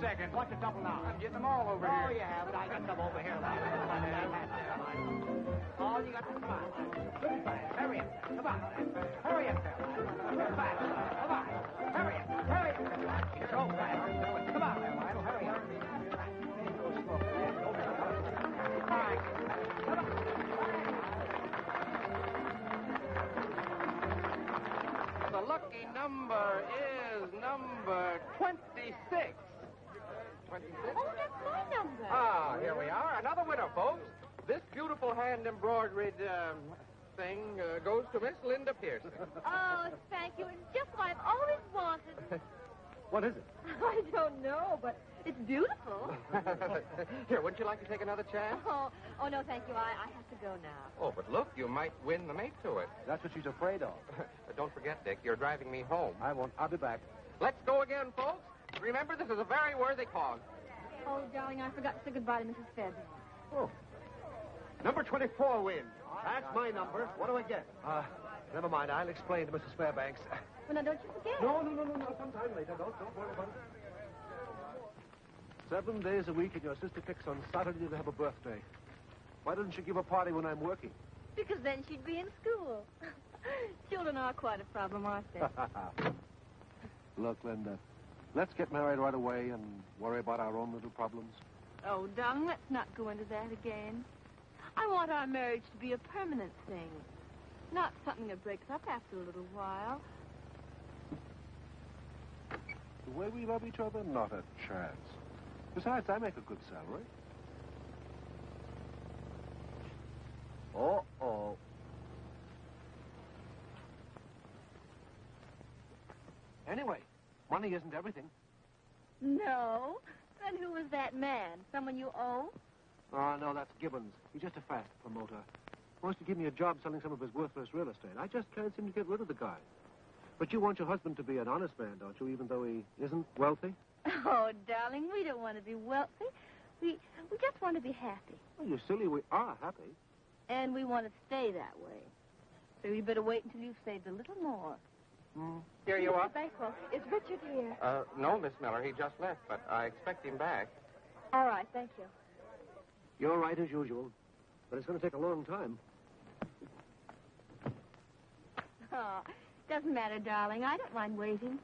second. What's a double now? I'm getting them all over here. Oh, you have it. I got some over here. All you got to come on. Hurry up. Come on. Hurry up. Come on. Hurry up. You're so fast. Come on, Lionel. Hurry up. The lucky number is number 26. 26? Oh, that's my number. Ah, here we are. Another winner, folks. This beautiful hand-embroidered thing goes to Miss Linda Pearson. Oh, thank you. It's just what I've always wanted. What is it? I don't know, but it's beautiful. Here, wouldn't you like to take another chance? Oh, no, thank you. I have to go now. Oh, but look, you might win the mate to it. That's what she's afraid of. Don't forget, Dick, you're driving me home. I won't. I'll be back. Let's go again, folks. Remember, this is a very worthy cause. Oh, darling, I forgot to say goodbye to Mrs. Fairbanks. Oh. Number 24 wins. That's my number. What do I get? Never mind. I'll explain to Mrs. Fairbanks. Well, now, don't you forget. No. Sometime later. Don't worry about it. 7 days a week, and your sister picks on Saturday to have a birthday. Why doesn't she give a party when I'm working? Because then she'd be in school. Children are quite a problem, aren't they? Look, Linda, let's get married right away and worry about our own little problems. Oh, darling, let's not go into that again. I want our marriage to be a permanent thing, not something that breaks up after a little while. The way we love each other, not a chance. Besides, I make a good salary. Uh-oh. Anyway, money isn't everything. No? Then who is that man? Someone you owe? Oh, no, that's Gibbons. He's just a fast promoter. Wants to give me a job selling some of his worthless real estate. I just can't seem to get rid of the guy. But you want your husband to be an honest man, don't you, even though he isn't wealthy? Oh, darling, we don't want to be wealthy. We just want to be happy. Oh, you silly, we are happy. And we want to stay that way. So you better wait until you've saved a little more. Here you are. Mr. Bakewell, is Richard here? No, Miss Miller. He just left, but I expect him back. All right, thank you. You're right, as usual. But it's going to take a long time. Oh, doesn't matter, darling. I don't mind waiting.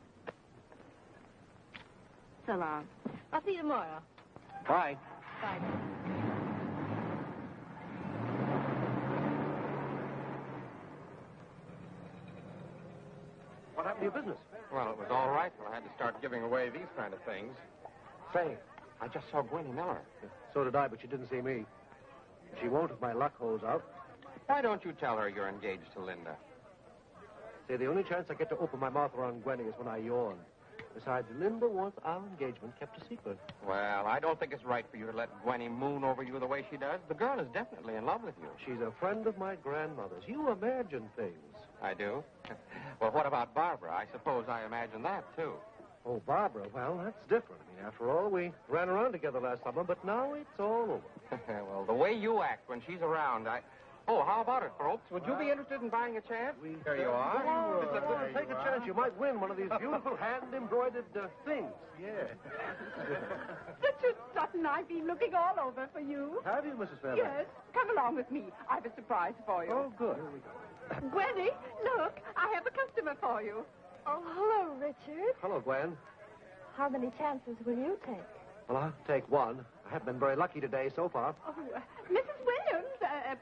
So long. I'll see you tomorrow. Bye. Bye. What happened to your business? Well, it was all right till I had to start giving away these kind of things. Say, I just saw Gwenny Miller. So did I, but she didn't see me. She won't if my luck holds out. Why don't you tell her you're engaged to Linda? See, the only chance I get to open my mouth around Gwenny is when I yawn. Besides, Linda wants our engagement kept a secret. Well, I don't think it's right for you to let Gwenny moon over you the way she does. The girl is definitely in love with you. She's a friend of my grandmother's. You imagine things. I do? Well, what about Barbara? I suppose I imagine that, too. Oh, Barbara, well, that's different. I mean, after all, we ran around together last summer, but now it's all over. Well, the way you act when she's around, Oh, how about it, folks? Would you be interested in buying a chance? Here you are. Oh, take a chance. You might win one of these beautiful hand-embroidered things. Yeah. Richard Sutton, I've been looking all over for you. Have you, Mrs. Fairbanks? Yes. Come along with me. I've a surprise for you. Oh, good. Here we go. Gwenny, look. I have a customer for you. Oh, hello, Richard. Hello, Gwen. How many chances will you take? Well, I'll take one. I haven't been very lucky today so far. Oh, Mrs. Williams,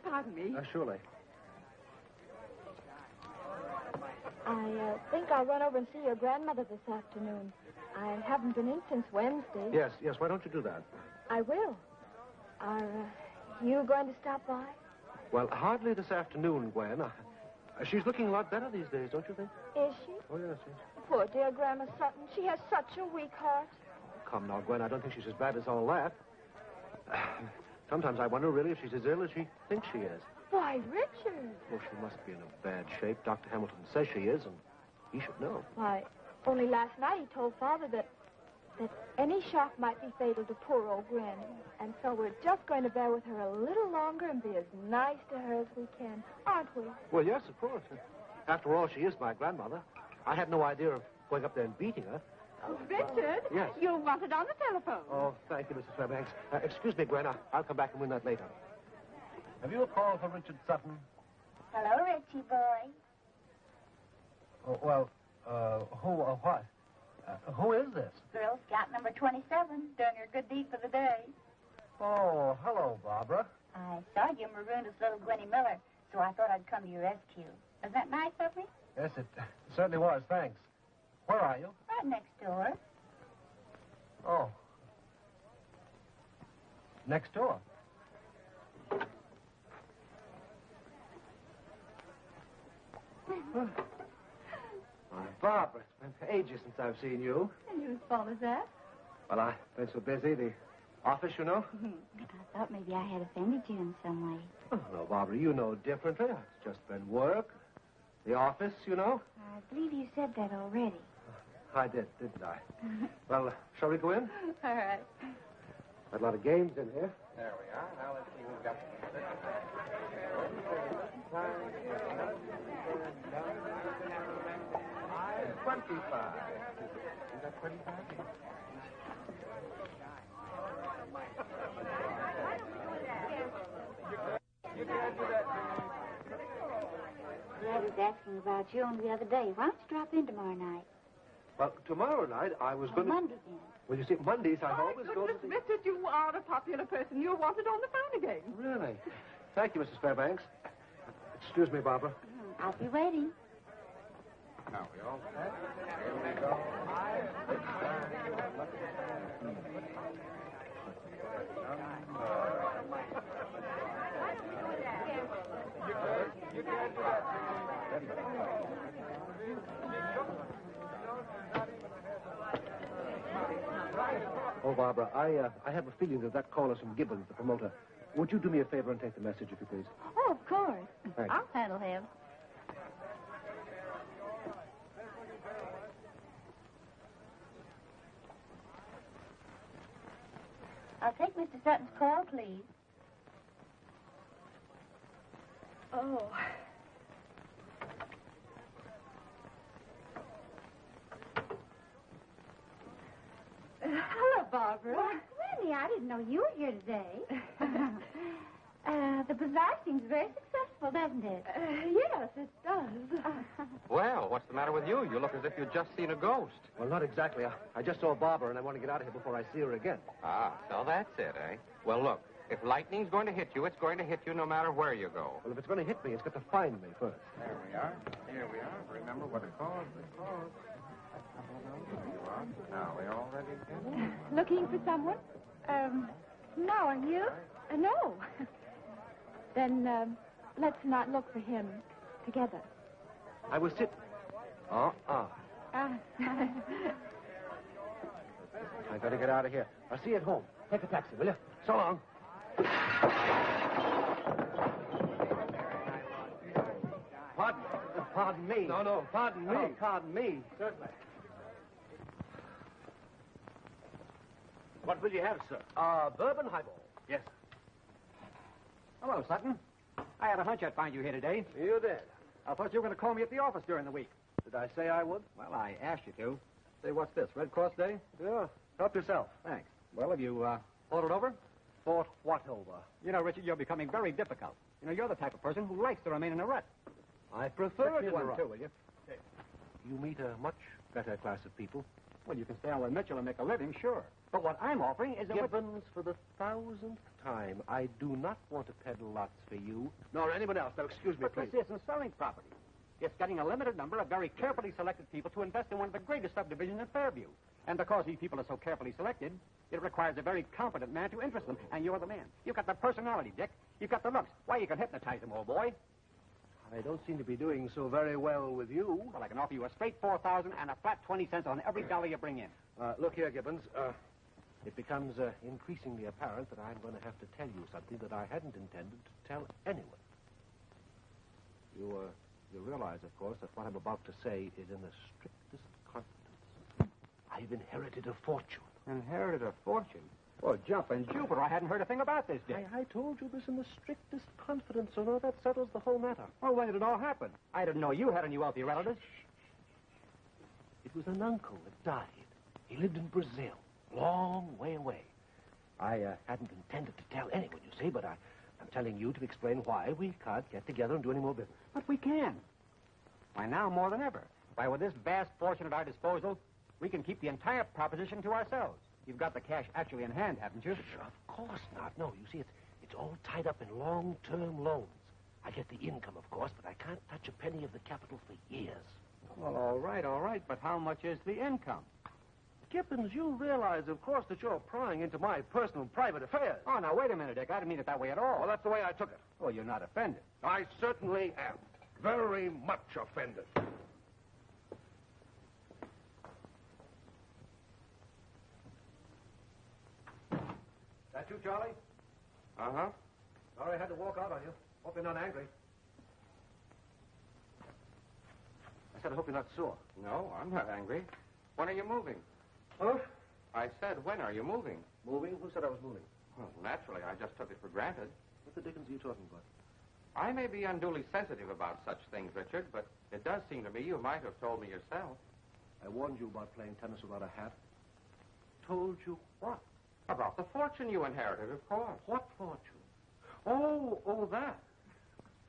pardon me. Surely. I think I'll run over and see your grandmother this afternoon. I haven't been in since Wednesday. Yes. Why don't you do that? I will. Are you going to stop by? Well, hardly this afternoon, Gwen. She's looking a lot better these days, don't you think? Is she? Oh, yes. Poor dear Grandma Sutton. She has such a weak heart. Come now, Gwen. I don't think she's as bad as all that. Sometimes I wonder, really, if she's as ill as she thinks she is. Why, Richard? Well, she must be in a bad shape. Dr. Hamilton says she is, and he should know. Why, only last night he told Father that any shock might be fatal to poor old Granny. And so we're just going to bear with her a little longer and be as nice to her as we can, aren't we? Well, yes, of course. After all, she is my grandmother. I had no idea of going up there and beating her. Oh, Richard. Yes. You wanted on the telephone. Oh, thank you, Mrs. Fairbanks. Excuse me, Gwen. I'll come back and win that later. Have you a call for Richard Sutton? Hello, Richie boy. Oh, well, what? Who is this? Girl Scout number 27, doing your good deed for the day. Oh, hello, Barbara. I saw you marooned as little Gwenny Miller, so I thought I'd come to your rescue. Isn't that nice of me? Yes, it certainly was. Thanks. Where are you? Right next door. Oh. Next door. Why, Barbara, it's been ages since I've seen you. And whose fault is that? Well, I've been so busy. The office, you know. I thought maybe I had offended you in some way. Oh, no, Barbara, you know differently. It's just been work. The office, you know. I believe you said that already. I did, didn't I? Well, shall we go in? All right. Got a lot of games in here. There we are. Now let's see who's got 25. You got 25? You can't do that. I was asking about you only the other day. Why don't you drop in tomorrow night? Well, tomorrow night I was going to... Monday, then. Well, you see, Mondays I Oh, always go to goodness, the... Richard, you are a popular person. You're wanted on the phone again. Really? Thank you, Mrs. Fairbanks. Excuse me, Barbara. I'll be waiting. Now, we all set? Here we go. You can't do that. Oh, Barbara, I have a feeling that call is from Gibbons, the promoter. Would you do me a favor and take the message, if you please? Oh, of course. Thanks. I'll handle him. I'll take Mr. Sutton's call, please. Oh. Hello, Barbara. Well, really, I didn't know you were here today. The bazaar seems very successful, doesn't it? Yes, it does. Well, what's the matter with you? You look as if you'd just seen a ghost. Well, not exactly. I just saw Barbara, and I want to get out of here before I see her again. Ah, so that's it, eh? Well, look, if lightning's going to hit you, it's going to hit you no matter where you go. Well, if it's going to hit me, it's got to find me first. There we are. Here we are. Remember what it caused. It caused. There you are. Now, we all ready again? Looking for someone? No, are you? No. Then, let's not look for him together. I was sitting... Ah. I got to get out of here. I'll see you at home. Take a taxi, will you? So long. Pardon me. No, pardon me. Oh, pardon me. Certainly. What will you have, sir? Bourbon highball. Yes. Hello, Sutton. I had a hunch I'd find you here today. You did. I thought you were going to call me at the office during the week. Did I say I would? Well, I asked you to. Say, what's this, Red Cross Day? Yeah. Help yourself. Thanks. Well, have you thought it over? Thought what over? You know, Richard, you're becoming very difficult. You know, you're the type of person who likes to remain in a rut. I prefer Fix me one, too, will you? You meet a much better class of people. Well, you can stay on with Mitchell and make a living, sure. But what I'm offering is a... Gibbons, for the 1000th time, I do not want to peddle lots for you, nor anyone else. Now, excuse me, But please. this isn't selling property. It's getting a limited number of very carefully selected people to invest in one of the greatest subdivisions in Fairview. And because these people are so carefully selected, it requires a very competent man to interest them. And you're the man. You've got the personality, Dick. You've got the looks. Why, you can hypnotize them, old boy. I don't seem to be doing so very well with you. Well, I can offer you a straight $4,000 and a flat 20 cents on every dollar you bring in. Look here, Gibbons. It becomes increasingly apparent that I'm going to have to tell you something that I hadn't intended to tell anyone. You realize, of course, that what I'm about to say is in the strictest confidence. I've inherited a fortune. Inherited a fortune? Well, jumping Jupiter, I hadn't heard a thing about this, Dick. I told you this in the strictest confidence, so now that settles the whole matter. Well, when did it all happen? I didn't know you had any wealthy relatives. It was an uncle that died. He lived in Brazil, long way away. I hadn't intended to tell anyone, you see, but I'm telling you to explain why we can't get together and do any more business. But we can. Why, now more than ever. Why, with this vast fortune at our disposal, we can keep the entire proposition to ourselves. You've got the cash actually in hand, haven't you? Of course not. No, you see, it's all tied up in long-term loans. I get the income, of course, but I can't touch a penny of the capital for years. Well, all right, but how much is the income? Gibbons, you realize, of course, that you're prying into my personal, private affairs. Oh, now, wait a minute, Dick. I didn't mean it that way at all. Well, that's the way I took it. Oh, you're not offended. I certainly am. Very much offended. That you, Charlie? Uh-huh. Sorry I had to walk out on you. Hope you're not angry. I said I hope you're not sore. No, I'm not angry. When are you moving? Huh? I said, when are you moving? Moving? Who said I was moving? Well, naturally, I just took it for granted. What the dickens are you talking about? I may be unduly sensitive about such things, Richard, but it does seem to me you might have told me yourself. I warned you about playing tennis without a hat. Told you what? About the fortune you inherited, of course. What fortune? Oh, that.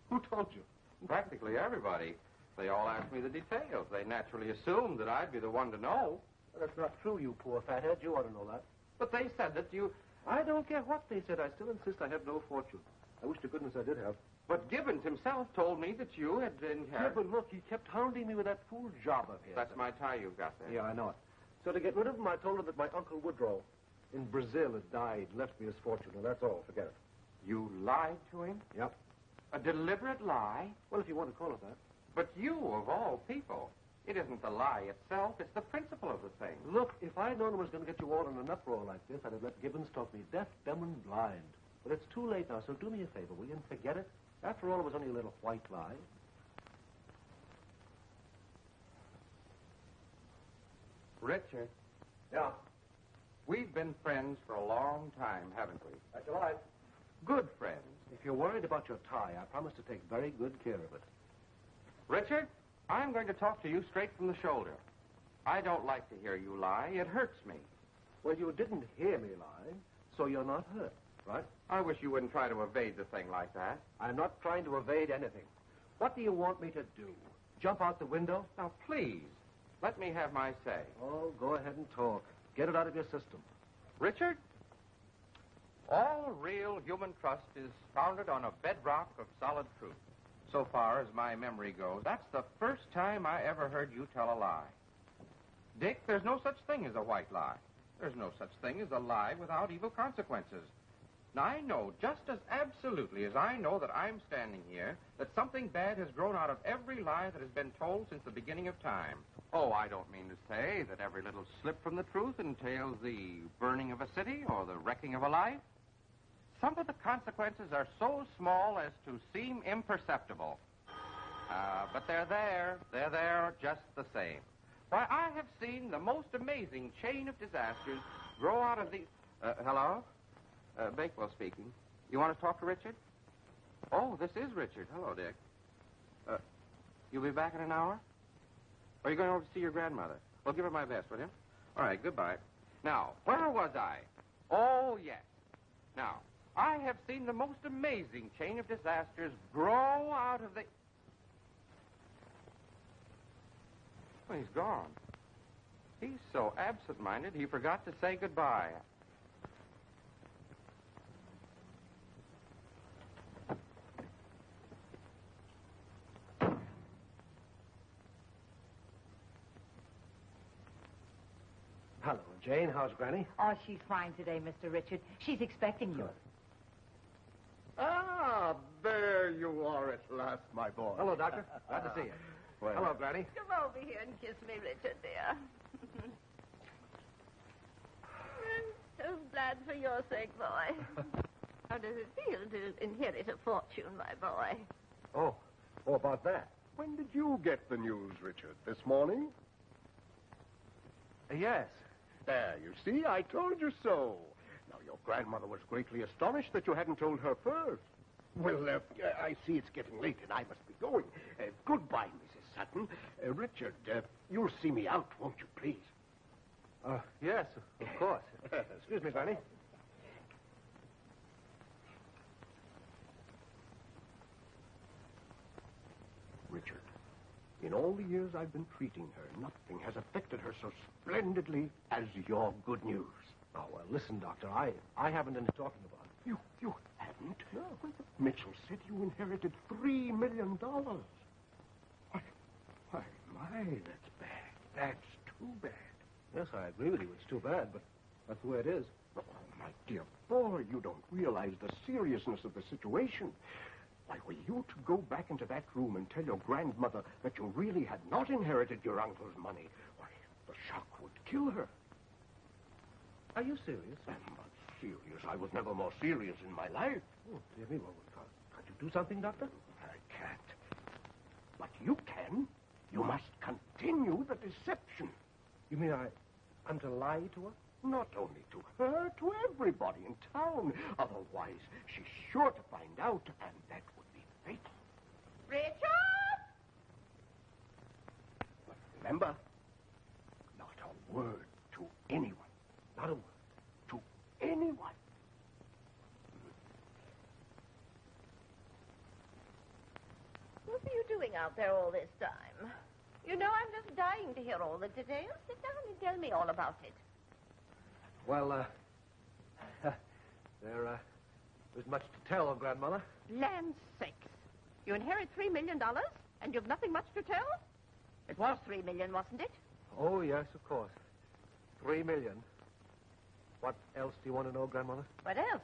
Who told you? Practically everybody. They all asked me the details. They naturally assumed that I'd be the one to know. Well, that's not true, you poor fathead. You ought to know that. But they said that you... I don't care what they said. I still insist I have no fortune. I wish to goodness I did have. But Gibbons himself told me that you had inherited... Yeah, but look, he kept hounding me with that fool job of his. That's my tie you've got there. Yeah, I know it. So to get rid of him, I told him that my Uncle Woodrow in Brazil had died, left me his fortune, and that's all. Forget it. You lied to him? Yep. A deliberate lie? Well, if you want to call it that. But you, of all people, it isn't the lie itself, it's the principle of the thing. Look, if I'd known I was going to get you all in an uproar like this, I'd have let Gibbons talk me deaf, dumb, and blind. But it's too late now, so do me a favor, will you, and forget it? After all, it was only a little white lie. Richard, Yeah, we've been friends for a long time, haven't we? that's all right. Good friends. If you're worried about your tie, I promise to take very good care of it. Richard, I'm going to talk to you straight from the shoulder. I don't like to hear you lie. It hurts me. Well, you didn't hear me lie, so you're not hurt, right? I wish you wouldn't try to evade the thing like that. I'm not trying to evade anything. What do you want me to do? Jump out the window? Now, please, let me have my say. Oh, go ahead and talk. Get it out of your system. Richard, all real human trust is founded on a bedrock of solid truth. So far as my memory goes, that's the first time I ever heard you tell a lie. Dick, there's no such thing as a white lie. There's no such thing as a lie without evil consequences. Now, I know just as absolutely as I know that I'm standing here that something bad has grown out of every lie that has been told since the beginning of time. Oh, I don't mean to say that every little slip from the truth entails the burning of a city or the wrecking of a life. Some of the consequences are so small as to seem imperceptible. But they're there. They're there just the same. Why, I have seen the most amazing chain of disasters grow out of the... hello? Bakewell speaking. You want to talk to Richard? Oh, this is Richard. Hello, Dick. You'll be back in an hour? Or are you going over to see your grandmother? Well, give her my best, will you? All right, goodbye. Now, where was I? Oh, yes. Now, I have seen the most amazing chain of disasters grow out of the... Well, he's gone. He's so absent-minded, he forgot to say goodbye. Hello, Jane. How's Granny? Oh, she's fine today, Mr. Richard. She's expecting you. Good. Ah, there you are at last, my boy. Hello, Doctor. Glad to see you. Well, Hello, Granny. Come over here and kiss me, Richard, dear. I'm so glad for your sake, boy. How does it feel to inherit a fortune, my boy? Oh, about that. when did you get the news, Richard? This morning? Yes. There, you see, I told you so. Now, your grandmother was greatly astonished that you hadn't told her first. Well, I see it's getting late and I must be going. Goodbye, Mrs. Sutton. Richard, you'll see me out, won't you, please? Yes, of course. Excuse me, Granny. Richard, in all the years I've been treating her, nothing has affected her so splendidly as your good news. Oh, well, listen, Doctor, I haven't any talking about it. You haven't? No. Well, Mitchell said you inherited $3 million. Why, my, that's bad. That's too bad. Yes, I agree with you. It's too bad, but that's the way it is. Oh, my dear boy, you don't realize the seriousness of the situation. Why, were you to go back into that room and tell your grandmother that you really had not inherited your uncle's money, why, the shock would kill her. Are you serious? I'm not serious. I was never more serious in my life. Oh, dear me, well, can't you do something, Doctor? I can't. But you can. You must continue the deception. You mean I'm to lie to her? Not only to her, to everybody in town. Otherwise, she's sure to find out, and that would be fatal. Richard! But remember, not a word to anyone. Not a word. To anyone. What are you doing out there all this time? You know I'm just dying to hear all the details. Sit down and tell me all about it. Well, there's much to tell, Grandmother. Land's sakes. You inherit $3 million, and you've nothing much to tell? It was $3 million, wasn't it? Oh, yes, of course. $3 million. What else do you want to know, Grandmother? What else?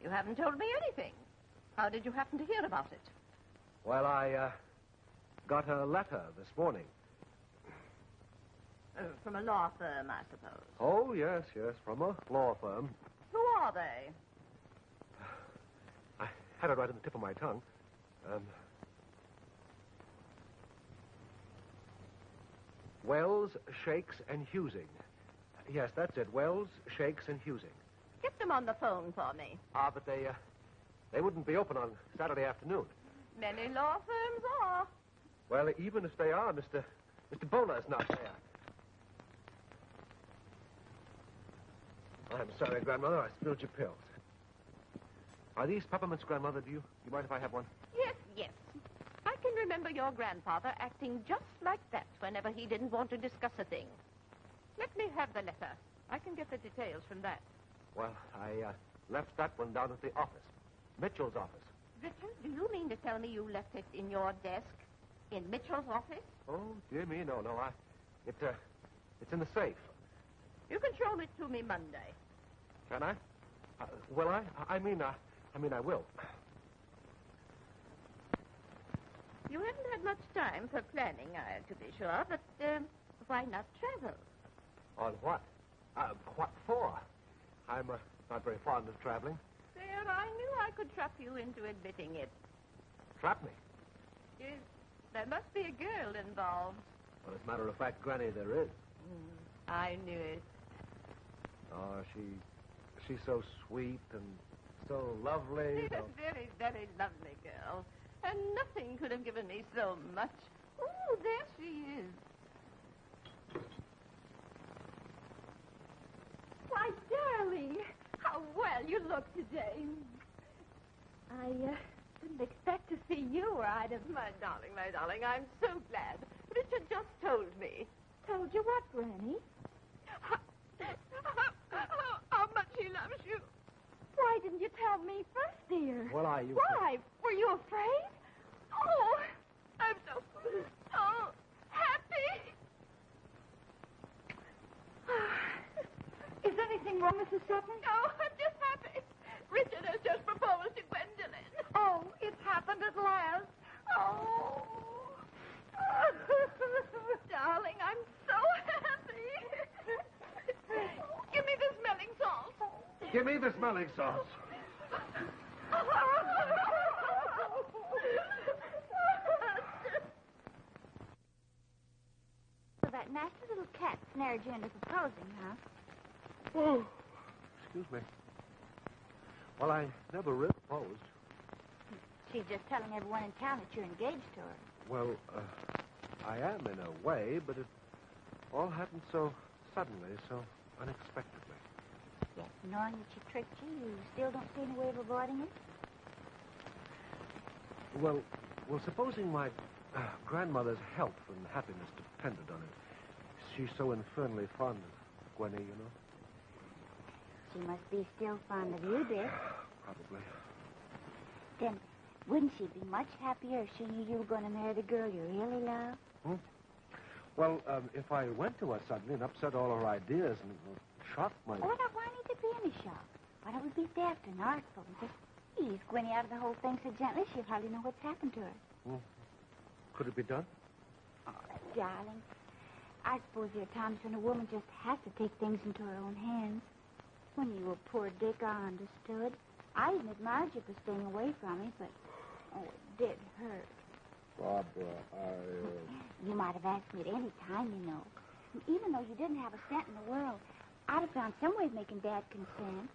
You haven't told me anything. How did you happen to hear about it? Well, I got a letter this morning. From a law firm, I suppose. Oh, yes, from a law firm. Who are they? I had it right on the tip of my tongue. Wells, Shakes, and Husing. Yes, that's it. Wells, Shakes, and Husing. Get them on the phone for me. But they wouldn't be open on Saturday afternoon. Many law firms are. Well, even if they are, Mr. Bowler's not there. I'm sorry, Grandmother. I spilled your pills. Are these peppermints, Grandmother? Do you mind if I have one? Yes. I can remember your grandfather acting just like that whenever he didn't want to discuss a thing. Let me have the letter. I can get the details from that. Well, I left that one down at the office. Mitchell's office. Richard, do you mean to tell me you left it in your desk? In Mitchell's office? Oh, dear me, no. It's in the safe. You can show it to me Monday. Can I? Will I? I mean, I will. You haven't had much time for planning, to be sure, but why not travel? On what? What for? I'm not very fond of traveling. There, I knew I could trap you into admitting it. Trap me? Yes, there must be a girl involved. Well, as a matter of fact, Granny, there is. I knew it. Oh, she's so sweet and so lovely. She's a very, very lovely girl. And nothing could have given me so much. Oh, there she is. Why, darling, how well you look today. I didn't expect to see you, or I'd have... My darling, I'm so glad. Richard just told me. Told you what, Granny? How much he loves you. Why didn't you tell me first, dear? Well, Why? Were you afraid? Oh, I'm so happy. Is anything wrong, Mrs. Sutton? No, I'm just happy. Richard has just proposed to Gwendolyn. Oh, it's happened at last. Oh. Darling, I'm so happy. Give me the smelling salts. Give me the smelling salts. So that nasty little cat snared you into proposing, huh? Oh, excuse me. Well, I never really proposed. She's just telling everyone in town that you're engaged to her. Well, I am in a way, but it all happened so suddenly, so unexpectedly. Yes, knowing that she tricked you, you still don't see any way of avoiding it? Well, supposing my grandmother's health and happiness depended on it. She's so infernally fond of Gwenny, you know. She must be still fond of you, Dick. Probably. Then wouldn't she be much happier if she knew you were going to marry the girl you really love? Well, if I went to her suddenly and upset all her ideas and shocked my... Oh, now, why need there be any shock? Why don't we be deft and artful and just ease Gwenny out of the whole thing so gently she'll hardly know what's happened to her? Could it be done? Oh, darling, I suppose there are times when a woman just has to take things into her own hands. When you were poor Dick, I understood. I even admired you for staying away from me, but, it did hurt. Barbara, You might have asked me at any time, you know. And even though you didn't have a cent in the world, I'd have found some way of making Dad consent.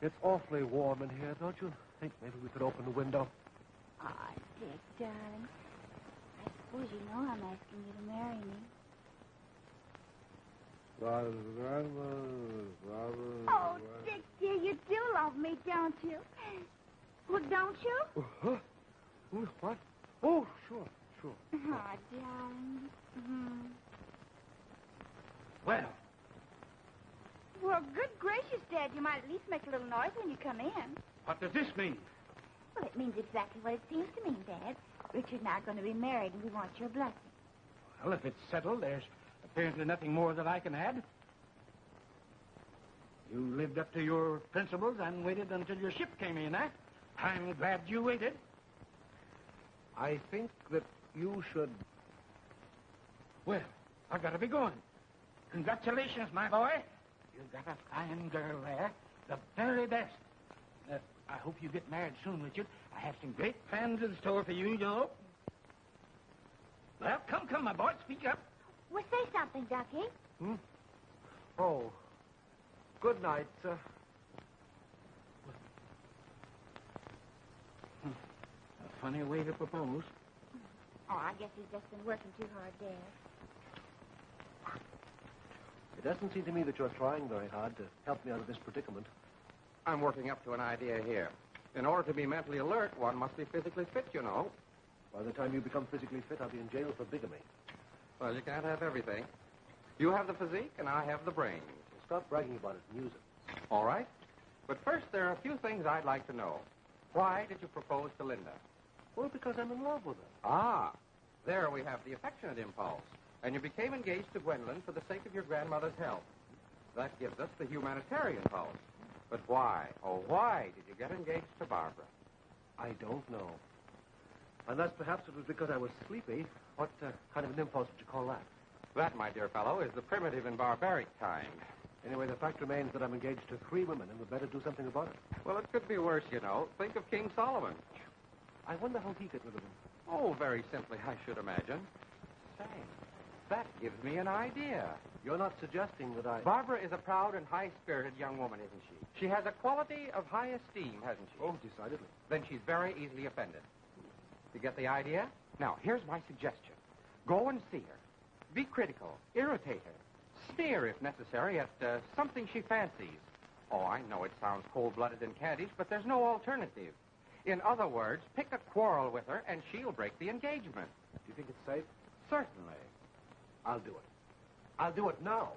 It's awfully warm in here. Don't you think maybe we could open the window? Ah, Dick, darling. I suppose you know I'm asking you to marry me. Oh, Dick, dear, you do love me, don't you? Well, don't you? What? Oh, sure. Oh, darling. Well, Well, good gracious, Dad, you might at least make a little noise when you come in. what does this mean? Well, it means exactly what it seems to mean, Dad. Richard and I are going to be married, and we want your blessing. Well, if it's settled, there's apparently nothing more that I can add. You lived up to your principles and waited until your ship came in, eh? I'm glad you waited. I think that you should... Well, I gotta be going. Congratulations, my boy. You've got a fine girl there. The very best. I hope you get married soon, Richard. I have some great plans in store for you, you know. Well, come, my boy. Speak up. Well, say something, Ducky. Oh, good night, sir. A funny way to propose. Oh, I guess he's just been working too hard, Dad. It doesn't seem to me that you're trying very hard to help me out of this predicament. I'm working up to an idea here. In order to be mentally alert, one must be physically fit, you know. By the time you become physically fit, I'll be in jail for bigamy. Well, you can't have everything. You have the physique, and I have the brains. Stop bragging about it and use it. All right. But first, there are a few things I'd like to know. Why did you propose to Linda? Well, because I'm in love with her. Ah, there we have the affectionate impulse. And you became engaged to Gwendolyn for the sake of your grandmother's health. That gives us the humanitarian pulse. But why, oh, why did you get engaged to Barbara? I don't know. Unless perhaps it was because I was sleepy. What kind of an impulse would you call that? That, my dear fellow, is the primitive and barbaric kind. Anyway, the fact remains that I'm engaged to 3 women, and we'd better do something about it. Well, it could be worse, you know. Think of King Solomon. I wonder how he got rid of them. Oh, very simply, I should imagine. Say, that gives me an idea. You're not suggesting that I... Barbara is a proud and high-spirited young woman, isn't she? She has a quality of high esteem, hasn't she? Oh, decidedly. Then she's very easily offended. You get the idea? Now, here's my suggestion. Go and see her. Be critical. Irritate her. Sneer, if necessary, at something she fancies. Oh, I know it sounds cold-blooded and caddish, but there's no alternative. In other words, pick a quarrel with her, and she'll break the engagement. Do you think it's safe? Certainly. I'll do it. I'll do it now.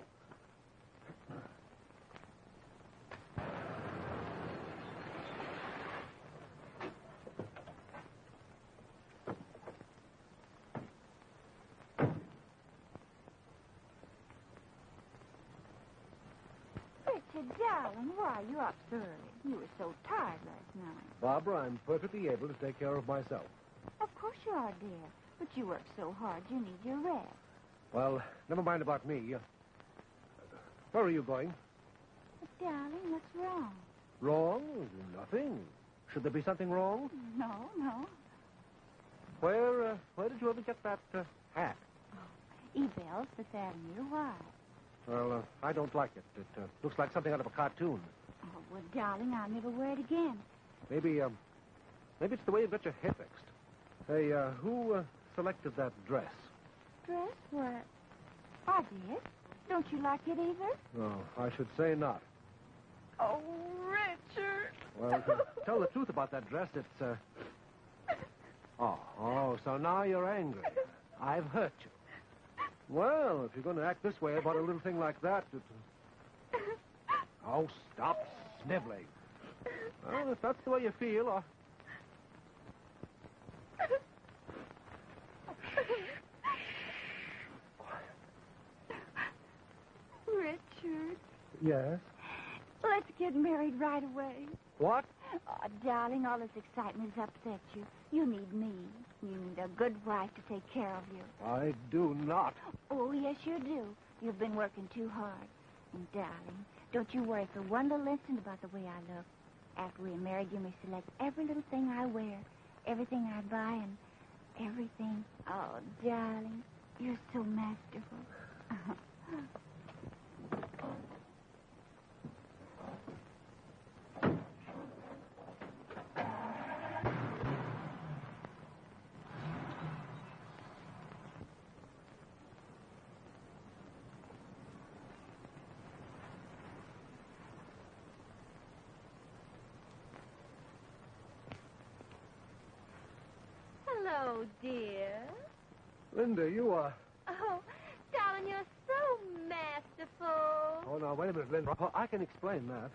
Richard, darling, why are you up so early? You were so tired last night. Barbara, I'm perfectly able to take care of myself. Of course you are, dear. But you work so hard, you need your rest. Well, never mind about me. Where are you going? But, darling, what's wrong? Wrong? Nothing. Should there be something wrong? No. Where did you ever get that hat? Ebel's Fifth Avenue. Why? Well, I don't like it. It looks like something out of a cartoon. Oh, well, darling, I'll never wear it again. Maybe it's the way you've got your hair fixed. Hey, who selected that dress? Dress? What? I did. Don't you like it either? No, I should say not. Oh, Richard. Well, to tell the truth about that dress, it's, Oh, so now you're angry. I've hurt you. Well, if you're going to act this way about a little thing like that, Oh, stop sniveling. Well, if that's the way you feel, Richard, Yes? let's get married right away. What? Oh, darling, all this excitement has upset you. You need me. You need a good wife to take care of you. I do not. Oh, yes, you do. You've been working too hard. And, darling, don't you worry for one little instant about the way I look. After we're married, you may select every little thing I wear, everything I buy, and everything. Oh, darling, you're so masterful. Hello, dear. Linda, you are... Oh, darling, you're so masterful. Oh, now, wait a minute, Linda. Oh, I can explain that.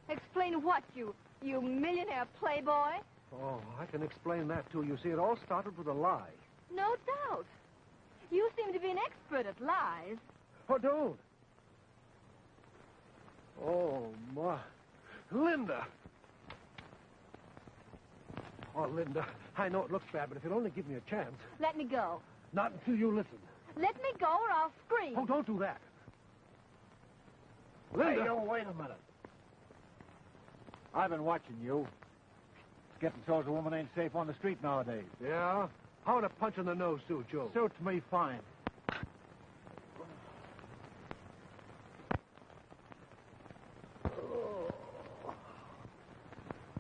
Explain what, you millionaire playboy? Oh, I can explain that, too. You see, it all started with a lie. No doubt. You seem to be an expert at lies. Oh, don't. Oh, my. Linda. Oh, Linda, I know it looks bad, but if you'll only give me a chance. Let me go. Not until you listen. Let me go or I'll scream. Oh, don't do that. Linda. Hey, wait a minute. I've been watching you. It's getting so as a woman ain't safe on the street nowadays. Yeah? How would a punch in the nose suit you? Suits me fine.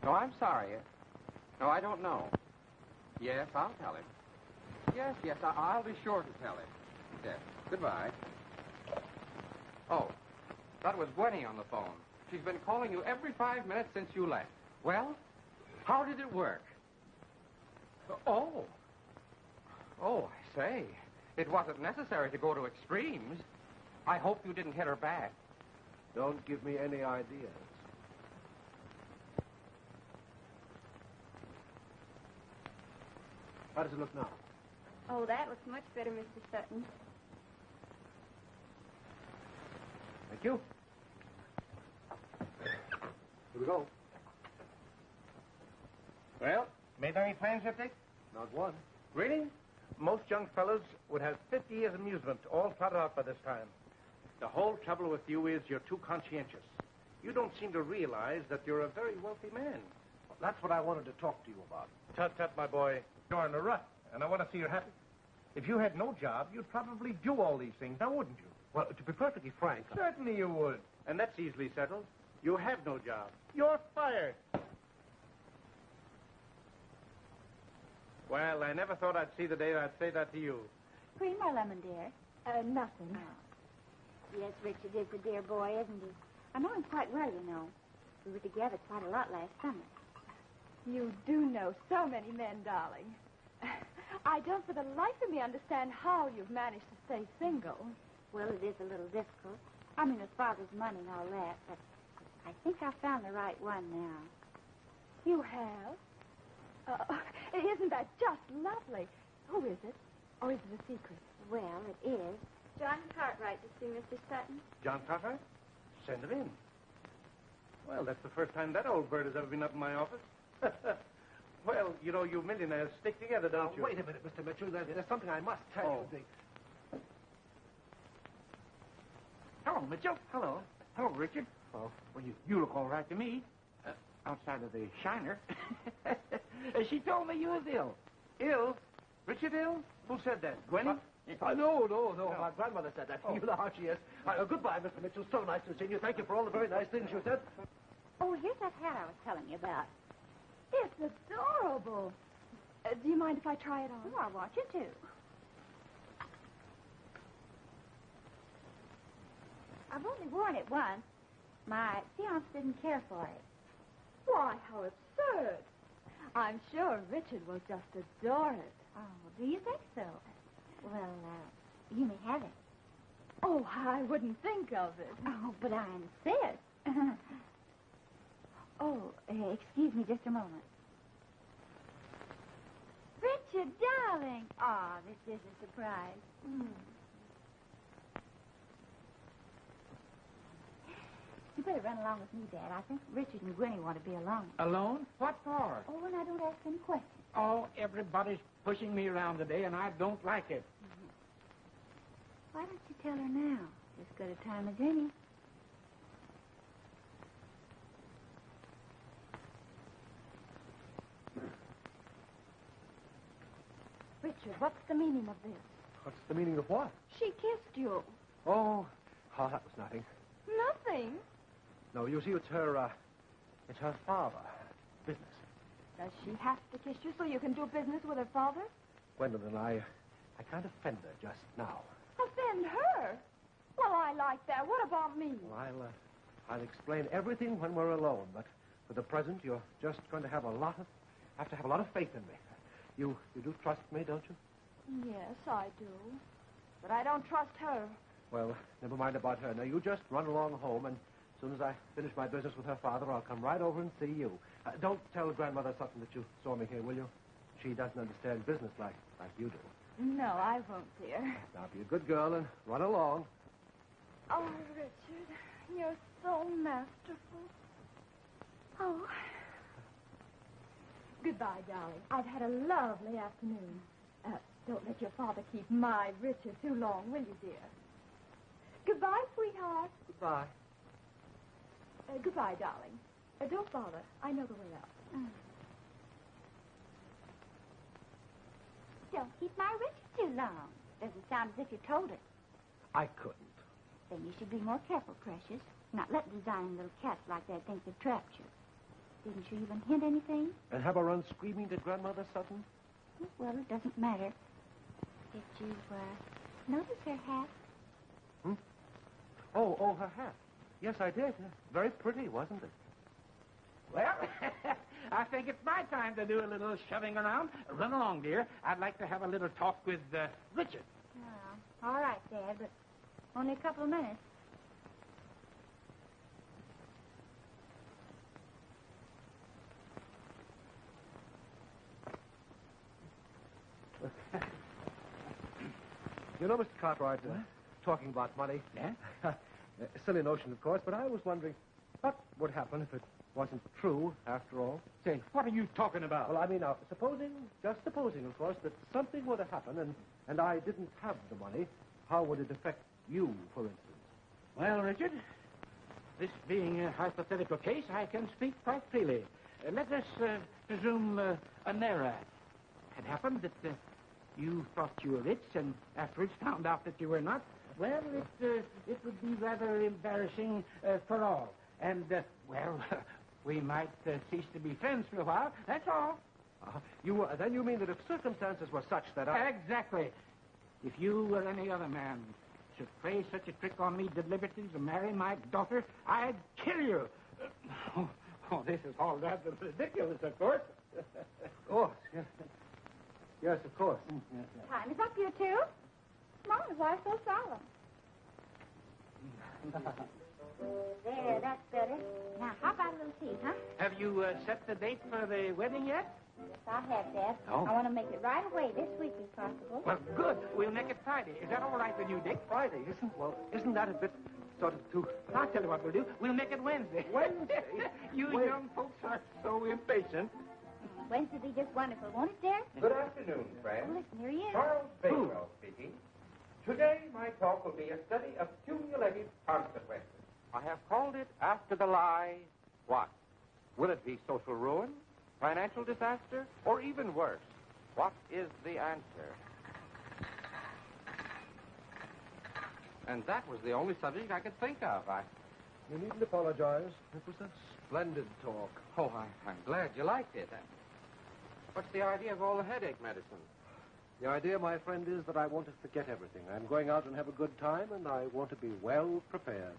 No, I'm sorry. No, I don't know. Yes, I'll tell him. Yes, I'll be sure to tell him. Yes. Goodbye. Oh, that was Gwenny on the phone. She's been calling you every 5 minutes since you left. Well, how did it work? Oh, I say. It wasn't necessary to go to extremes. I hope you didn't hit her back. Don't give me any ideas. How does it look now? Oh, that looks much better, Mr. Sutton. Thank you. Here we go. Well, made any plans yet, Dick? Not one. Really? Most young fellows would have 50 years' amusement all plotted out by this time. The whole trouble with you is you're too conscientious. You don't seem to realize that you're a very wealthy man. That's what I wanted to talk to you about. Tut, my boy. You're in a rut, and I want to see you happy. If you had no job, you'd probably do all these things, now wouldn't you? Well, to be perfectly frank... Certainly you would. And that's easily settled. You have no job. You're fired. Well, I never thought I'd see the day I'd say that to you. Cream or lemon, dear? Nothing. Oh. Yes, Richard is a dear boy, isn't he? I know him quite well, you know. We were together quite a lot last summer. You do know so many men, darling. I don't for the life of me understand how you've managed to stay single. Well, it is a little difficult. I mean, as far as money and all that, but I think I've found the right one now. You have? Isn't that just lovely? Who is it? Or is it a secret? Well, it is. John Cartwright to see Mr. Sutton. John Cartwright? Send him in. Well, that's the first time that old bird has ever been up in my office. Well, you know, you millionaires stick together, don't you? Wait a minute, Mr. Mitchell. There's something I must tell you. Hello, Mitchell. Hello. Hello, Richard. Oh. Well, you look all right to me. Outside of the shiner. She told me you was ill. Ill? Richard ill? Who said that? Gwenny? No. My grandmother said that. You know how she is. Goodbye, Mr. Mitchell. So nice to see you. Thank you for all the very nice things you said. Oh, here's that hat I was telling you about. It's adorable. Do you mind if I try it on? Oh, I want you to. I've only worn it once. My fiance didn't care for it. Why, how absurd. I'm sure Richard will just adore it. Oh, do you think so? Well, you may have it. Oh, I wouldn't think of it. Oh, but I insist. Excuse me just a moment. Richard, darling. Oh, this is a surprise. You better run along with me, Dad. I think Richard and Gwenny want to be alone. Alone? What for? Oh, and I don't ask any questions. Oh, everybody's pushing me around today, and I don't like it. Why don't you tell her now? As good a time as any. Richard, what's the meaning of this? What's the meaning of what? She kissed you. Oh, that was nothing. Nothing. No, you see, it's her father. Business. Does she have to kiss you so you can do business with her father? Gwendolyn, I can't offend her just now. Offend her? Well, I like that. What about me? Well, I'll explain everything when we're alone, but for the present, you're just going to have a lot of faith in me. You do trust me, don't you? Yes, I do. But I don't trust her. Well, never mind about her. Now, you just run along home, and as soon as I finish my business with her father, I'll come right over and see you. Don't tell Grandmother Sutton that you saw me here, will you? She doesn't understand business like you do. No, I won't, dear. Now, be a good girl and run along. Oh, Richard, you're so masterful. Oh. Goodbye, darling. I've had a lovely afternoon. Don't let your father keep my Richard too long, will you, dear? Goodbye, sweetheart. Goodbye. Goodbye, darling. Don't bother. I know the way out. Don't keep my Richard too long. Doesn't sound as if you told her. I couldn't. Then you should be more careful, Precious. Not let designing little cats like that think they've trapped you. Didn't you even hint anything? And have her run screaming to Grandmother Sutton? Well, it doesn't matter. Did you, notice her hat? Oh, her hat. Yes, I did. Very pretty, wasn't it? Well, I think it's my time to do a little shoving around. Run along, dear. I'd like to have a little talk with Richard. Oh, all right, Dad, but only a couple of minutes. You know, Mr. Cartwright, talking about money. Yeah? A silly notion, of course, but I was wondering what would happen if it wasn't true, after all. Say, what are you talking about? Well, I mean, now, just supposing, of course, that something were to happen and I didn't have the money, how would it affect you, for instance? Well, Richard, this being a hypothetical case, I can speak quite freely. Let us presume an error had happened that you thought you were rich and afterwards found out that you were not. Well, it would be rather embarrassing for all. And, we might cease to be friends for a while. That's all. Then you mean that if circumstances were such that Exactly. If you or any other man should play such a trick on me deliberately to marry my daughter, I'd kill you. This is all rather ridiculous, of course. Of course, yes. Yes, of course. Time is up, you two. Mom, why so solemn? There, that's better. Now, how about a little tea, huh? Have you set the date for the wedding yet? Yes, I have, Dad. Oh. I want to make it right away this week, if possible. Well, good. We'll make it Friday. Is that all right with you, Dick? Friday, isn't that a bit sort of too... I'll tell you what we'll do. We'll make it Wednesday. Wednesday? You young folks are so impatient. Wednesday will be just wonderful, won't it, Dad? Good afternoon, friends. Oh, listen, here he is. Charles Bakewell speaking. Today, my talk will be a study of cumulative consequences. I have called it After the Lie, What? Will it be social ruin, financial disaster, or even worse? What is the answer? And that was the only subject I could think of. You needn't apologize. It was a splendid talk. I'm glad you liked it. What's the idea of all the headache medicine? The idea, my friend, is that I want to forget everything. I'm going out and have a good time, and I want to be well prepared.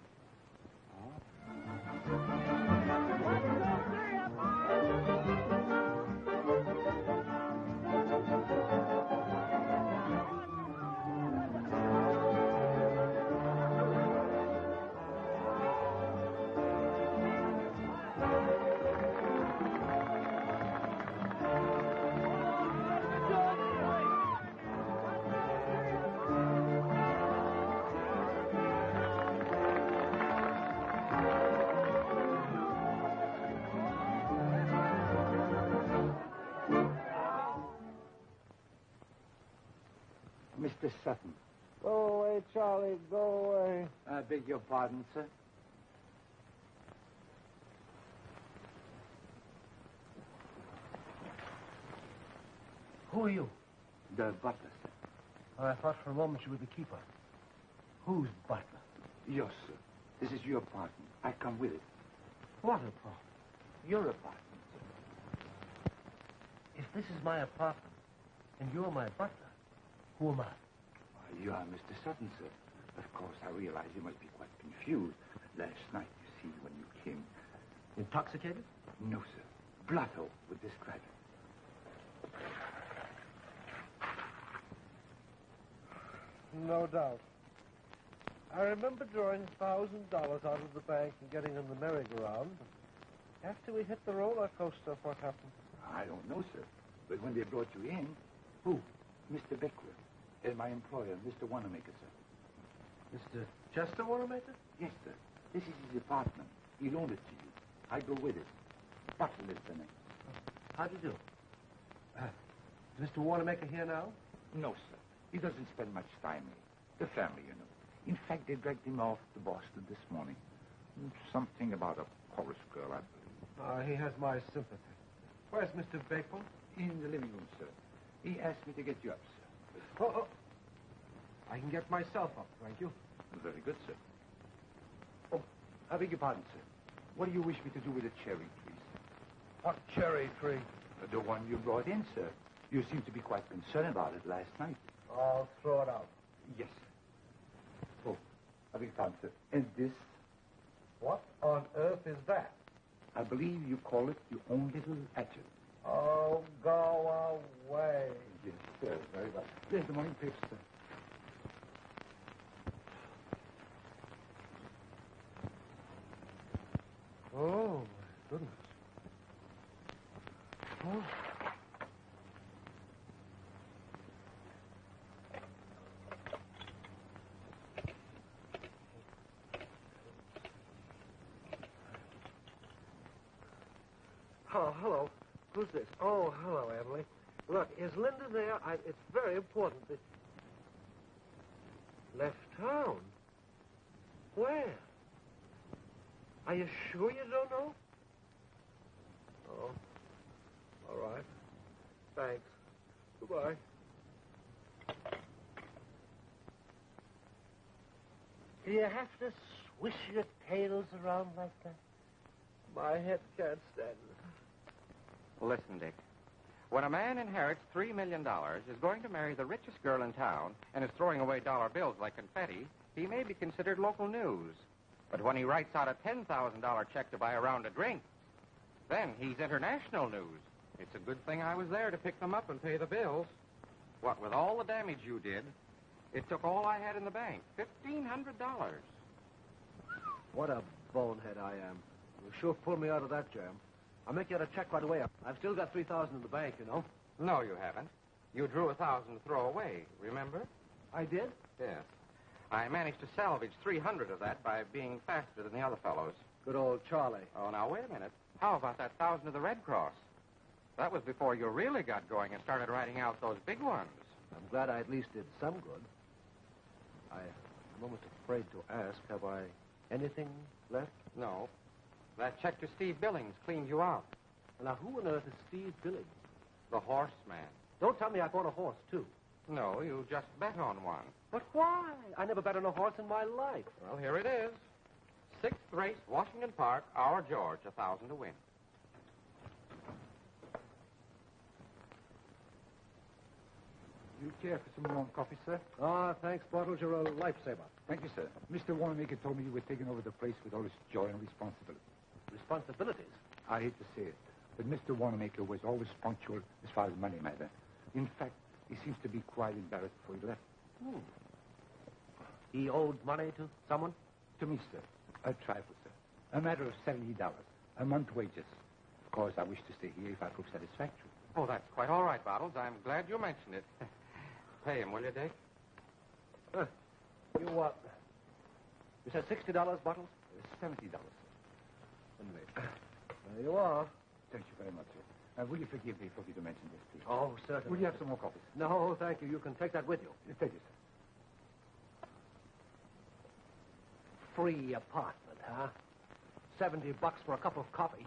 Mr. Sutton. Go away, Charlie. Go away. I beg your pardon, sir. Who are you? The butler, sir. I thought for a moment you were the keeper. Who's butler? Yes, sir. This is your apartment. I come with it. What apartment? Your apartment, sir. If this is my apartment, and you're my butler, who am I? You are Mr. Sutton, sir. Of course, I realize you must be quite confused. Last night, you see, when you came... Intoxicated? No, sir. Blotto would describe it. No doubt. I remember drawing $1,000 out of the bank and getting in the merry-go-round. After we hit the roller coaster, what happened? I don't know, sir. But when they brought you in... Who? Mr. Beckler. And my employer, Mr. Wanamaker, sir. Mr. Chester Wanamaker? Yes, sir. This is his apartment. He loaned it to you. I go with it. Butler is the name. How do you do? Is Mr. Wanamaker here now? No, sir. He doesn't spend much time here. The family, you know. In fact, they dragged him off to Boston this morning. Something about a chorus girl, I believe. He has my sympathy. Where's Mr. Bakewell? In the living room, sir. He asked me to get you up, sir. Oh. I can get myself up, thank you. Very good, sir. Oh, I beg your pardon, sir. What do you wish me to do with the cherry trees? What cherry tree? The one you brought in, sir. You seemed to be quite concerned about it last night. I'll throw it out. Yes, sir. Oh, I beg your pardon, sir. And this? What on earth is that? I believe you call it your own little hatchet. Oh, go away. Yes, sir. Very well. There's the morning paper, sir. Oh, my goodness. Oh. Oh, hello. Who's this? Oh, hello, Emily. Look, is Linda there? It's very important. Left town? Where? Are you sure you don't know? Oh. All right. Thanks. Goodbye. Do you have to swish your tails around like that? My head can't stand it. Listen, Dick. When a man inherits $3 million, is going to marry the richest girl in town, and is throwing away dollar bills like confetti, he may be considered local news. But when he writes out a $10,000 check to buy a round of drinks, then he's international news. It's a good thing I was there to pick them up and pay the bills. What with all the damage you did, it took all I had in the bank, $1,500. What a bonehead I am. You sure pulled me out of that jam. I'll make you out a check right away. I've still got $3,000 in the bank, you know. No, you haven't. You drew $1,000 to throw away, remember? I did? Yes. I managed to salvage 300 of that by being faster than the other fellows. Good old Charlie. Oh, now, wait a minute. How about that 1,000 of the Red Cross? That was before you really got going and started writing out those big ones. I'm glad I at least did some good. I'm almost afraid to ask, have I anything left? No. That check to Steve Billings cleaned you out. Now, who on earth is Steve Billings? The horseman. Don't tell me I bought a horse, too. No, you just bet on one. But why? I never bet on a horse in my life. Well, here it is. 6th race, Washington Park, Our George, 1,000 to win. You care for some warm coffee, sir? Ah, thanks, Bottles. You're a lifesaver. Thank you, sir. Mr. Wanamaker told me you were taking over the place with all its joy and responsibility. Responsibilities? I hate to say it, but Mr. Wanamaker was always punctual as far as money matter. In fact, he seems to be quite embarrassed before he left. He owed money to someone? To me, sir. A trifle, sir. A matter of $70. A month's wages. Of course, I wish to stay here if I prove satisfactory. Oh, that's quite all right, Bottles. I'm glad you mentioned it. Pay him, will you, Dick? You said $60, Bottles? $70, sir. There you are. Thank you very much, sir. Will you forgive me for me to mention this, please? Oh, certainly. Will you have some more coffee? No, thank you. You can take that with you. Thank you, sir. Free apartment, huh? $70 for a cup of coffee.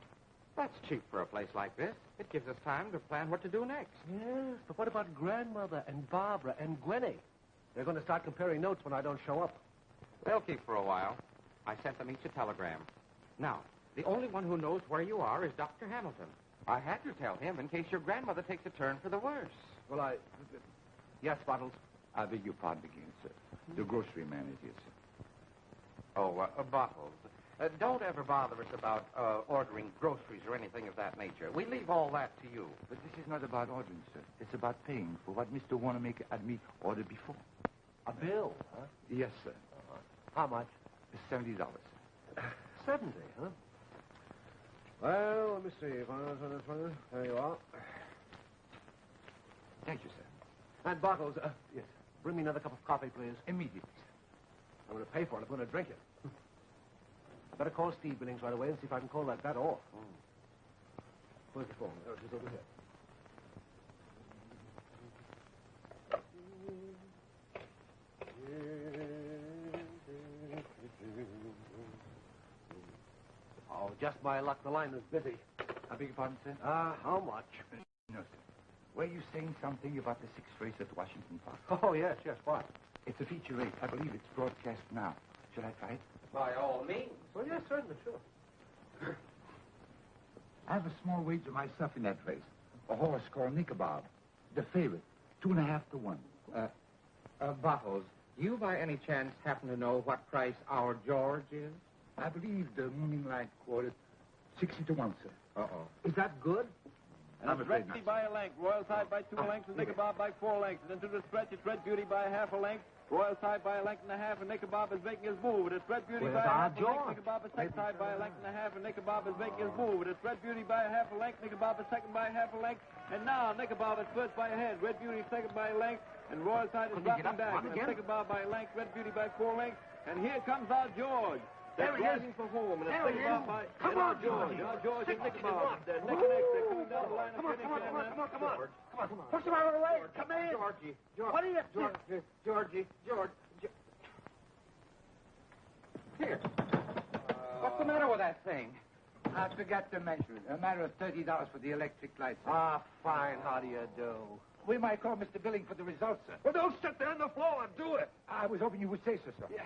That's cheap for a place like this. It gives us time to plan what to do next. Yes, but what about Grandmother and Barbara and Gwenny? They're going to start comparing notes when I don't show up. They'll keep for a while. I sent them each a telegram. Now, the only one who knows where you are is Dr. Hamilton. I had to tell him in case your grandmother takes a turn for the worse. Well, Yes, Bottles? I beg your pardon again, sir. The grocery man is here, sir. Oh, Bottles. Don't ever bother us about ordering groceries or anything of that nature. We leave all that to you. But this is not about ordering, sir. It's about paying for what Mr. Wanamaker had me ordered before. A bill, huh? Yes, sir. How much? $70. 70, huh? Well, let me see. There you are. Thank you, sir. And Bottles, yes. Bring me another cup of coffee, please. Immediately, sir. I'm going to pay for it. I'm going to drink it. Better call Steve Billings right away and see if I can call that bet off. Where's the phone? There it is over here. Oh, just my luck. The line is busy. I beg your pardon, sir? How much? No, sir. Were you saying something about the sixth race at Washington Park? Oh, yes. What? It's a feature race. I believe it's broadcast now. Should I try it? By all means. Well, yes, certainly, sure. I have a small wager myself in that race. A horse called Nicobar. The favorite. 2.5 to 1. Bottles, do you by any chance happen to know what price our George is? I believe the Mooning Light quoted 60 to 1, sir. Uh-oh. Is that good? I'm afraid not. Red by a length, Royal Side by 2 lengths, and Nicobar by 4 lengths. And into the stretch, it's Red Beauty by half a length. Royal Side by a length and a half, and Nicobar is making his move. It's Red Beauty by a half a length. Nicobar is second side by a length and a half, and Nicobar is making his move. It's Red Beauty by a half a length. Nicobar is second by a half a length. And now Nicobar is first by a head. Red Beauty second by a length, and Royal Side is dropping back. And Nicobar by a length, Red Beauty by 4 lengths. And here comes our George. They're rising for home, and it's Nicobar by... Come on, George. Our George and Nicobar. They're neck and neck. They're coming down the line of finish. Come on. Push him out of the way. Come in. Georgie. What are you... Georgie. Here. What's the matter with that thing? I forgot to mention it. A matter of $30 for the electric lights. Fine. How do you do? We might call Mr. Billing for the results, sir. Well, don't sit there on the floor and do it. I was hoping you would say so, sir. Yeah.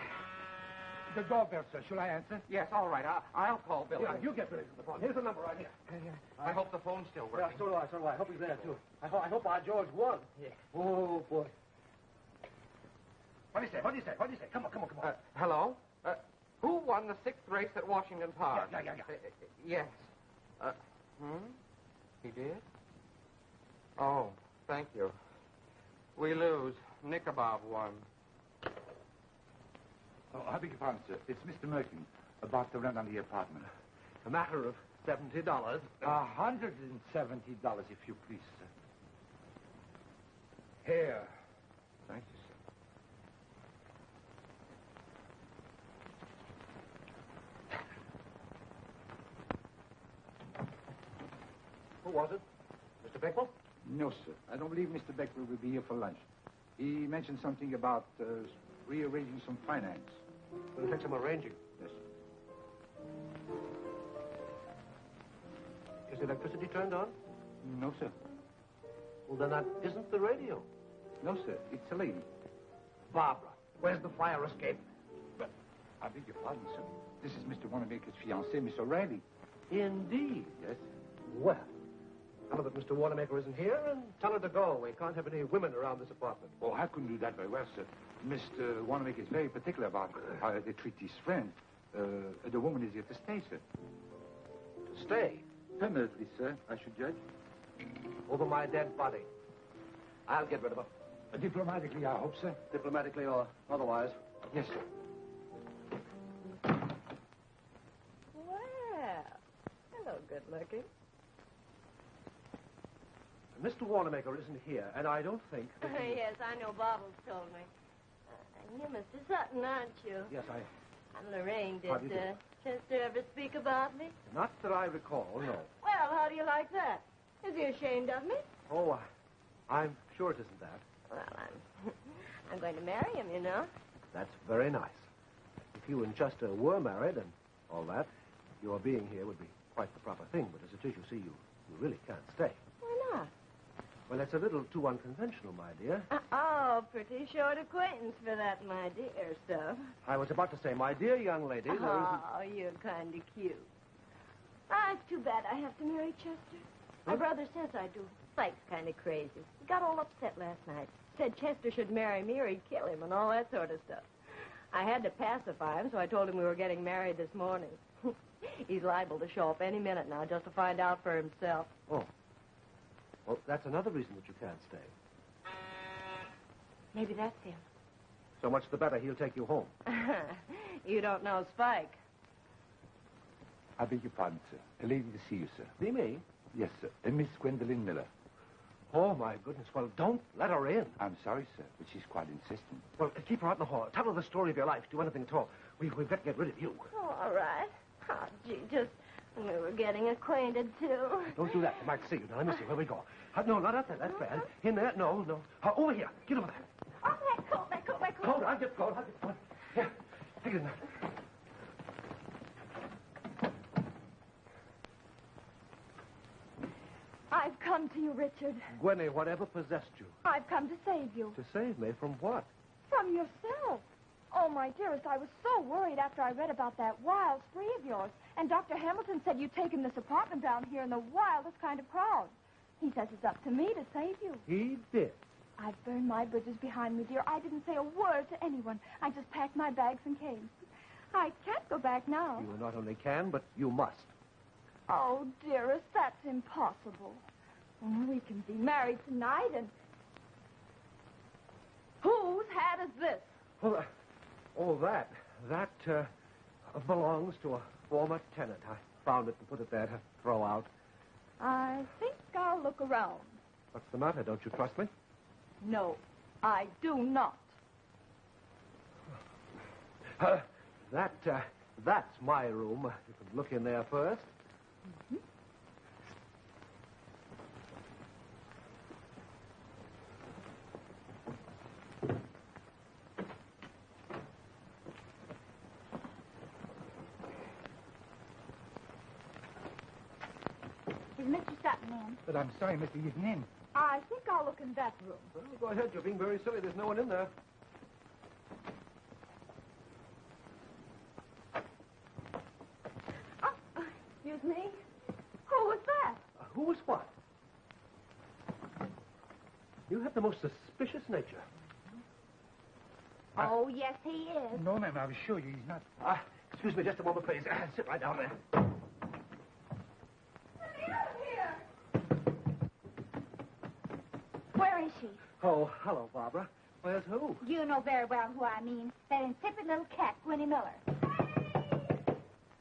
The doorbell, sir. Shall I answer? Yes, all right. I'll call Billy. Yeah, you get ready for the phone. Here's the number right here. I hope the phone's still Yeah, working. so do I. I hope he's there, too. I hope our George won. Yeah. Oh, boy. What do you say? Come on. Hello? Who won the 6th race at Washington Park? Yeah. Yes. He did? Oh, thank you. We lose. Nicobar won. Oh, I beg your pardon, sir. It's Mr. Merkin about the rent on the apartment. A matter of $70. $170, if you please, sir. Here. Thank you, sir. Who was it? Mr. Bickle? No, sir. I don't believe Mr. Beckler will be here for lunch. He mentioned something about rearranging some finance. It'll take some arranging. Yes, sir. Is the electricity turned on? No, sir. Well, then that isn't the radio. No, sir. It's a lady. Barbara, where's the fire escape? But I beg your pardon, sir. This is Mr. Wanamaker's fiancée, Miss O'Reilly. Indeed. Yes. Well, Tell her that Mr. Wanamaker isn't here and tell her to go. We can't have any women around this apartment. Oh, I couldn't do that very well, sir. Mr. Wanamaker is very particular about how they treat his friend. The woman is here to stay, sir. To stay? Permanently, sir, I should judge. Over my dead body. I'll get rid of her. Diplomatically, I hope, sir. Diplomatically or otherwise. Yes, sir. Well, hello, good looking. Mr. Wanamaker isn't here, and I don't think that he... Yes, I know Bobbles told me. You're Mr. Sutton, aren't you? Yes, I'm Lorraine. How do Did you do? Chester ever speak about me? Not that I recall, no. Well, how do you like that? Is he ashamed of me? Oh, I'm sure it isn't that. Well, I'm going to marry him, you know. That's very nice. If you and Chester were married and all that, your being here would be quite the proper thing. But as it is, you see, you really can't stay. Why not? Well, it's a little too unconventional, my dear. Oh, pretty short acquaintance for that, my dear stuff. I was about to say, my dear young lady, there isn't... Oh, you're kind of cute. Ah, it's too bad I have to marry Chester. My brother says I do. Spike's kind of crazy. He got all upset last night. Said Chester should marry me or he'd kill him and all that sort of stuff. I had to pacify him, so I told him we were getting married this morning. He's liable to show up any minute now just to find out for himself. Oh. Well, that's another reason that you can't stay. Maybe that's him. So much the better. He'll take you home. You don't know Spike. I beg your pardon, sir. A lady to see you, sir. See me? Yes, sir. Miss Gwendolyn Miller. Oh, my goodness. Well, don't let her in. I'm sorry, sir, but she's quite insistent. Well, keep her out in the hall. Tell her the story of your life. Do anything at all. We've got to get rid of you. Oh, all right. Oh, gee, just when we were getting acquainted, too. Don't do that. They might see you. Now, let me see. Where we go? No, not up there. That's bad. In there? No. Over here. Get over there. Oh, that coat. Coat. I'll get coat. Here. Take it in there. I've come to you, Richard. Gwenny, whatever possessed you? I've come to save you. To save me from what? From yourself. Oh, my dearest, I was so worried after I read about that wild spree of yours. And Dr. Hamilton said you'd taken this apartment down here in the wildest kind of crowd. He says it's up to me to save you. He did? I've burned my bridges behind me, dear. I didn't say a word to anyone. I just packed my bags and came. I can't go back now. You not only can, but you must. Oh, dearest, that's impossible. We can be married tonight and... Whose hat is this? Well, that belongs to a former tenant. I found it and put it there to throw out. I think I'll look around. What's the matter? Don't you trust me? No, I do not. That's my room. You can look in there first. Mm-hmm. Is Mr. Sutton in? But I'm sorry, Mr. isn't in. I think I'll look in that room. Well, go ahead. You're being very silly. There's no one in there. Excuse me? Who was that? Who was what? You have the most suspicious nature. Oh, yes, he is. No, ma'am, I assure you he's not. Excuse me just a moment, please. Sit right down there. Where is she? Oh, hello, Barbara. Where's who? You know very well who I mean. That insipid little cat, Gwenny Miller.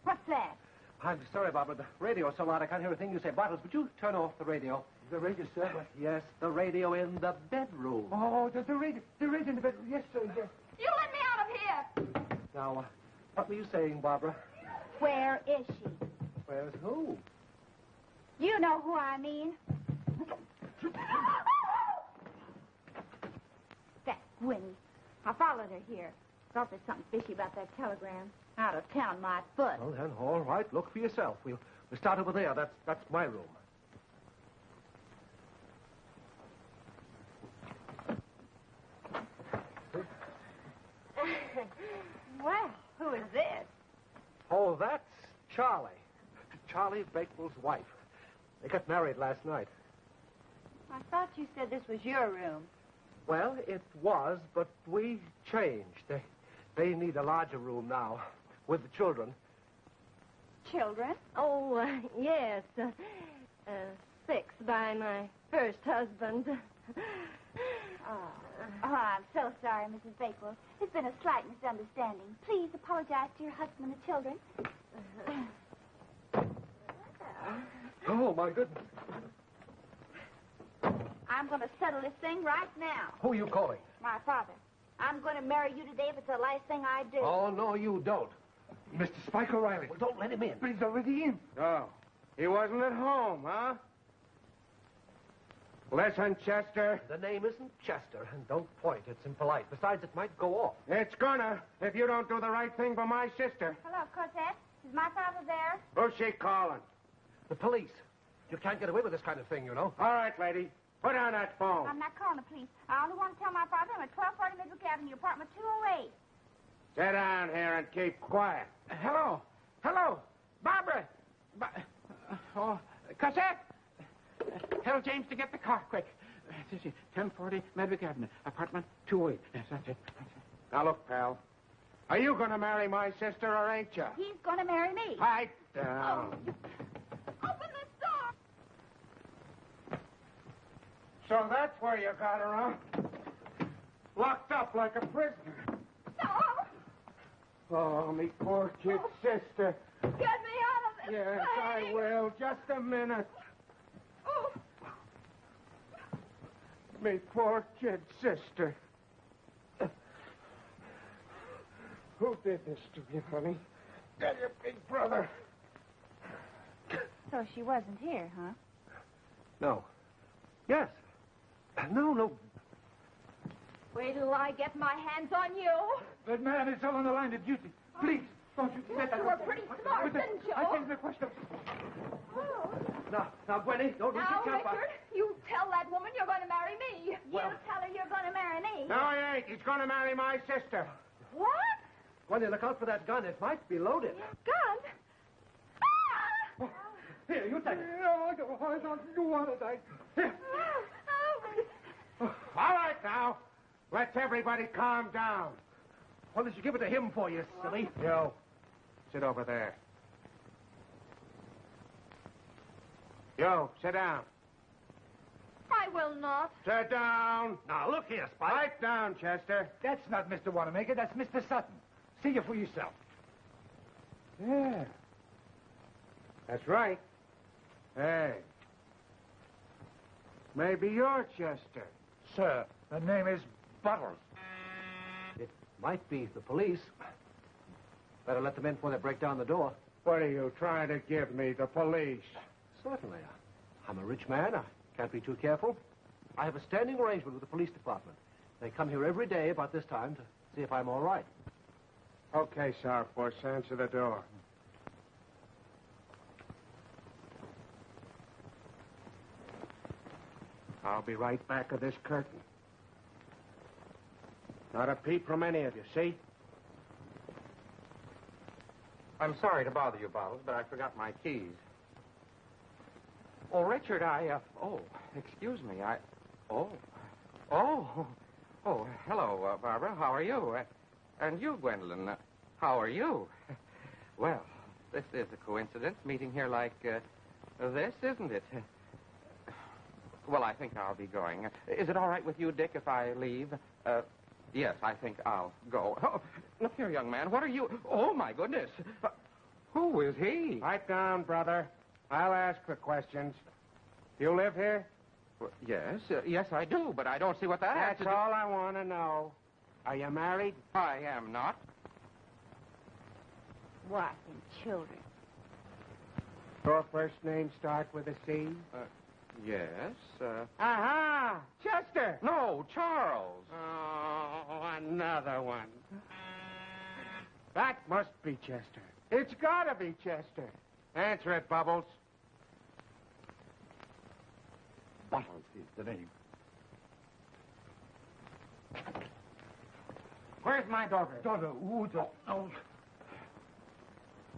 What's that? I'm sorry, Barbara. The radio's so loud I can't hear a thing you say. Bottles, would you turn off the radio? The radio, sir? Yes, the radio in the bedroom. Oh, the radio in the bedroom. Yes, sir, yes. You let me out of here! Now, what were you saying, Barbara? Where is she? Where's who? You know who I mean. That Gwenny. I followed her here. Thought there's something fishy about that telegram. Out of town, my foot. Well, then, all right. Look for yourself. We'll start over there. That's my room. Well, who is this? Oh, that's Charlie. Charlie Bakewell's wife. They got married last night. I thought you said this was your room. Well, it was, but we changed. They need a larger room now, with the children. Children? Oh, yes. 6 by my first husband. Oh, I'm so sorry, Mrs. Bakewell. There's been a slight misunderstanding. Please apologize to your husband and the children. Oh, my goodness. I'm going to settle this thing right now. Who are you calling? My father. I'm going to marry you today if it's the last thing I do. Oh, no, you don't. Mr. Spike O'Reilly. Well, don't let him in. But he's already in. Oh, he wasn't at home, huh? Listen, Chester. The name isn't Chester, and don't point. It's impolite. Besides, it might go off. It's gonna, if you don't do the right thing for my sister. Hello, Cosette. Is my father there? Who's she calling? The police. You can't get away with this kind of thing, you know. All right, lady. Put on that phone. I'm not calling the police. I only want to tell my father I'm at 1240 Midwick Avenue, apartment 208. Sit down here and keep quiet. Hello. Hello. Barbara. Cosette. Tell James to get the car quick. 1040 Medwick Avenue, apartment 208. Yes, that's it. Now, look, pal. Are you going to marry my sister or ain't you? He's going to marry me. Pipe down. Open this door. So that's where you got her, huh? Locked up like a prisoner. No. Oh, me poor kid sister. Get me out of this Yes, thing. I will. Just a minute. Oh. Me poor kid sister. Who did this to you, honey? Tell your big brother. So she wasn't here, huh? No. Yes. No. Wait till I get my hands on you. But, ma'am, it's all on the line of duty. Please, don't you say that. You were pretty smart, didn't you? I changed the question. Now, Gwenny, don't lose Now, your temper. Richard, you tell that woman you're going to marry me. You tell her you're going to marry me. No, he ain't. He's going to marry my sister. What? Gwenny, look out for that gun. It might be loaded. Gun? Ah! Here, you take it. No, I don't want it. Here. All right, now. Let's everybody calm down. What did you give it to him for, you silly? You, sit over there. You, sit down. I will not. Sit down. Now, look here, Spike. Pipe down, Chester. That's not Mr. Wanamaker. That's Mr. Sutton. See you for yourself. Yeah. That's right. Hey. Maybe you're Chester. Sir, the name is Buttles. It might be the police. Better let them in before they break down the door. What are you trying to give me, the police? Certainly. I'm a rich man. I can't be too careful. I have a standing arrangement with the police department. They come here every day about this time to see if I'm all right. Okay, Sourpuss, answer the door. I'll be right back of this curtain. Not a peep from any of you, see? I'm sorry to bother you, Bottles, but I forgot my keys. Oh, Richard, excuse me, hello, Barbara, how are you? And you, Gwendolyn, how are you? Well, this is a coincidence, meeting here like this, isn't it? Well, I think I'll be going. Is it all right with you, Dick, if I leave? Yes, I think I'll go. Oh, look here, young man, what are you... Oh, my goodness. Who is he? Pipe down, brother. I'll ask the questions. You live here? Well, yes, I do, but I don't see what that has to That's do... all I want to know. Are you married? I am not. Wife and children. Your first name start with a C? Yes, Aha! Chester! No, Charles. Oh, another one. That must be Chester. It's gotta be Chester. Answer it, Bubbles. Buttles is the name. Where's my daughter? Daughter,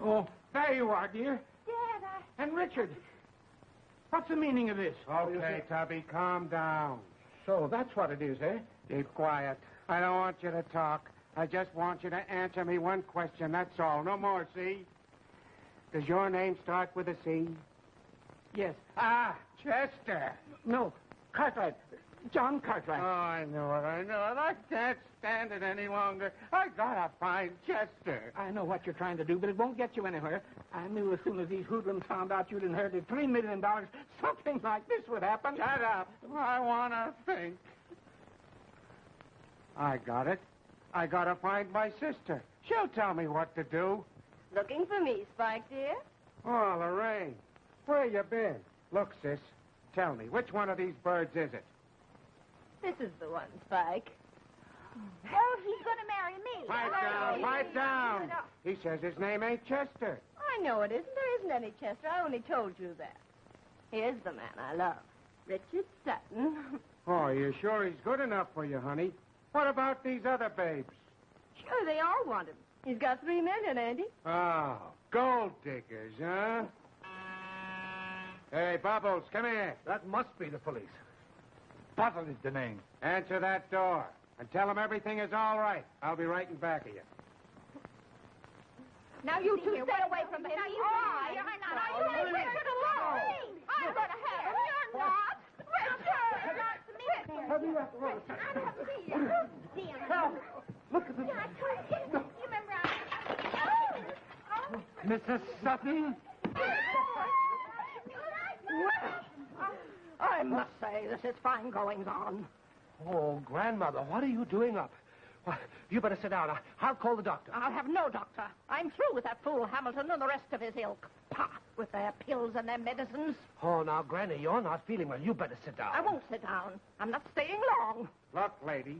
Oh, there you are, dear. Dad, And Richard. What's the meaning of this? Okay, Tubby, calm down. So that's what it is, eh? Keep quiet. I don't want you to talk. I just want you to answer me one question, that's all. No more, see? Does your name start with a C? Yes. Ah, Chester. No, Cartwright. John Cartwright. Oh, I know it. I can't stand it any longer. I gotta find Chester. I know what you're trying to do, but it won't get you anywhere. I knew as soon as these hoodlums found out you'd inherited $3 million, something like this would happen. Shut up. I wanna think. I got it. I gotta find my sister. She'll tell me what to do. Looking for me, Spike, dear? Oh, Lorraine, where you been? Look, sis, tell me, which one of these birds is it? This is the one, Spike. Oh, he's going to marry me. Pipe down. He says his name ain't Chester. I know it isn't. There isn't any Chester. I only told you that. Here's the man I love, Richard Sutton. Oh, you sure he's good enough for you, honey? What about these other babes? Sure, they all want him. He's got $3 million, Andy. Oh, gold diggers, huh? Hey, Bubbles, come here. That must be the police. Bottle is the name. Answer that door and tell them everything is all right. I'll be right in back of you. Now, you two stay away from him. Now, you're not. Now, you leave Richard alone. I'm going to have him. You're not. Richard! Hurry up, Rose. I don't see you. Help! Look at this. You remember Mrs. Sutton? I must say, this is fine goings on. Oh, Grandmother, what are you doing up? Why, you better sit down. I'll call the doctor. I'll have no doctor. I'm through with that fool Hamilton and the rest of his ilk. Pah, with their pills and their medicines. Oh, now, Granny, you're not feeling well. You better sit down. I won't sit down. I'm not staying long. Look, lady,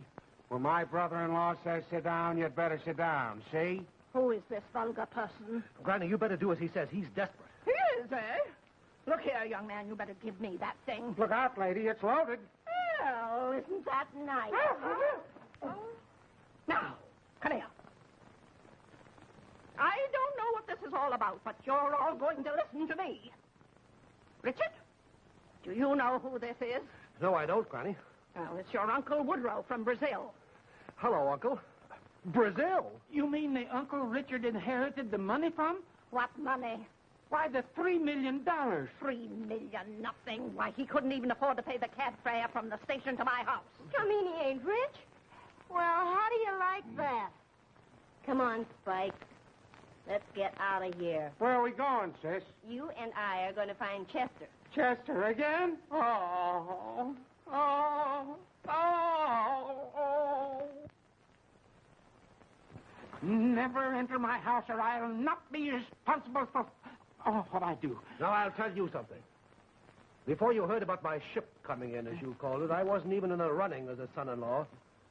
when my brother-in-law says sit down, you'd better sit down, see? Who is this vulgar person? Granny, you better do as he says. He's desperate. He is, eh? Look here, young man, you better give me that thing. Look out, lady, it's loaded. Well, isn't that nice? Now, come here. I don't know what this is all about, but you're all going to listen to me. Richard, do you know who this is? No, I don't, Granny. Well, it's your Uncle Woodrow from Brazil. Hello, Uncle. Brazil? You mean the Uncle Richard inherited the money from? What money? Why, the $3 million. $3 million nothing. Why, he couldn't even afford to pay the cab fare from the station to my house. You mean he ain't rich? Well, how do you like that? Come on, Spike. Let's get out of here. Where are we going, sis? You and I are going to find Chester. Chester again? Oh. Never enter my house or I'll not be responsible for what I do. Now, I'll tell you something. Before you heard about my ship coming in, as you called it, I wasn't even in a running as a son-in-law.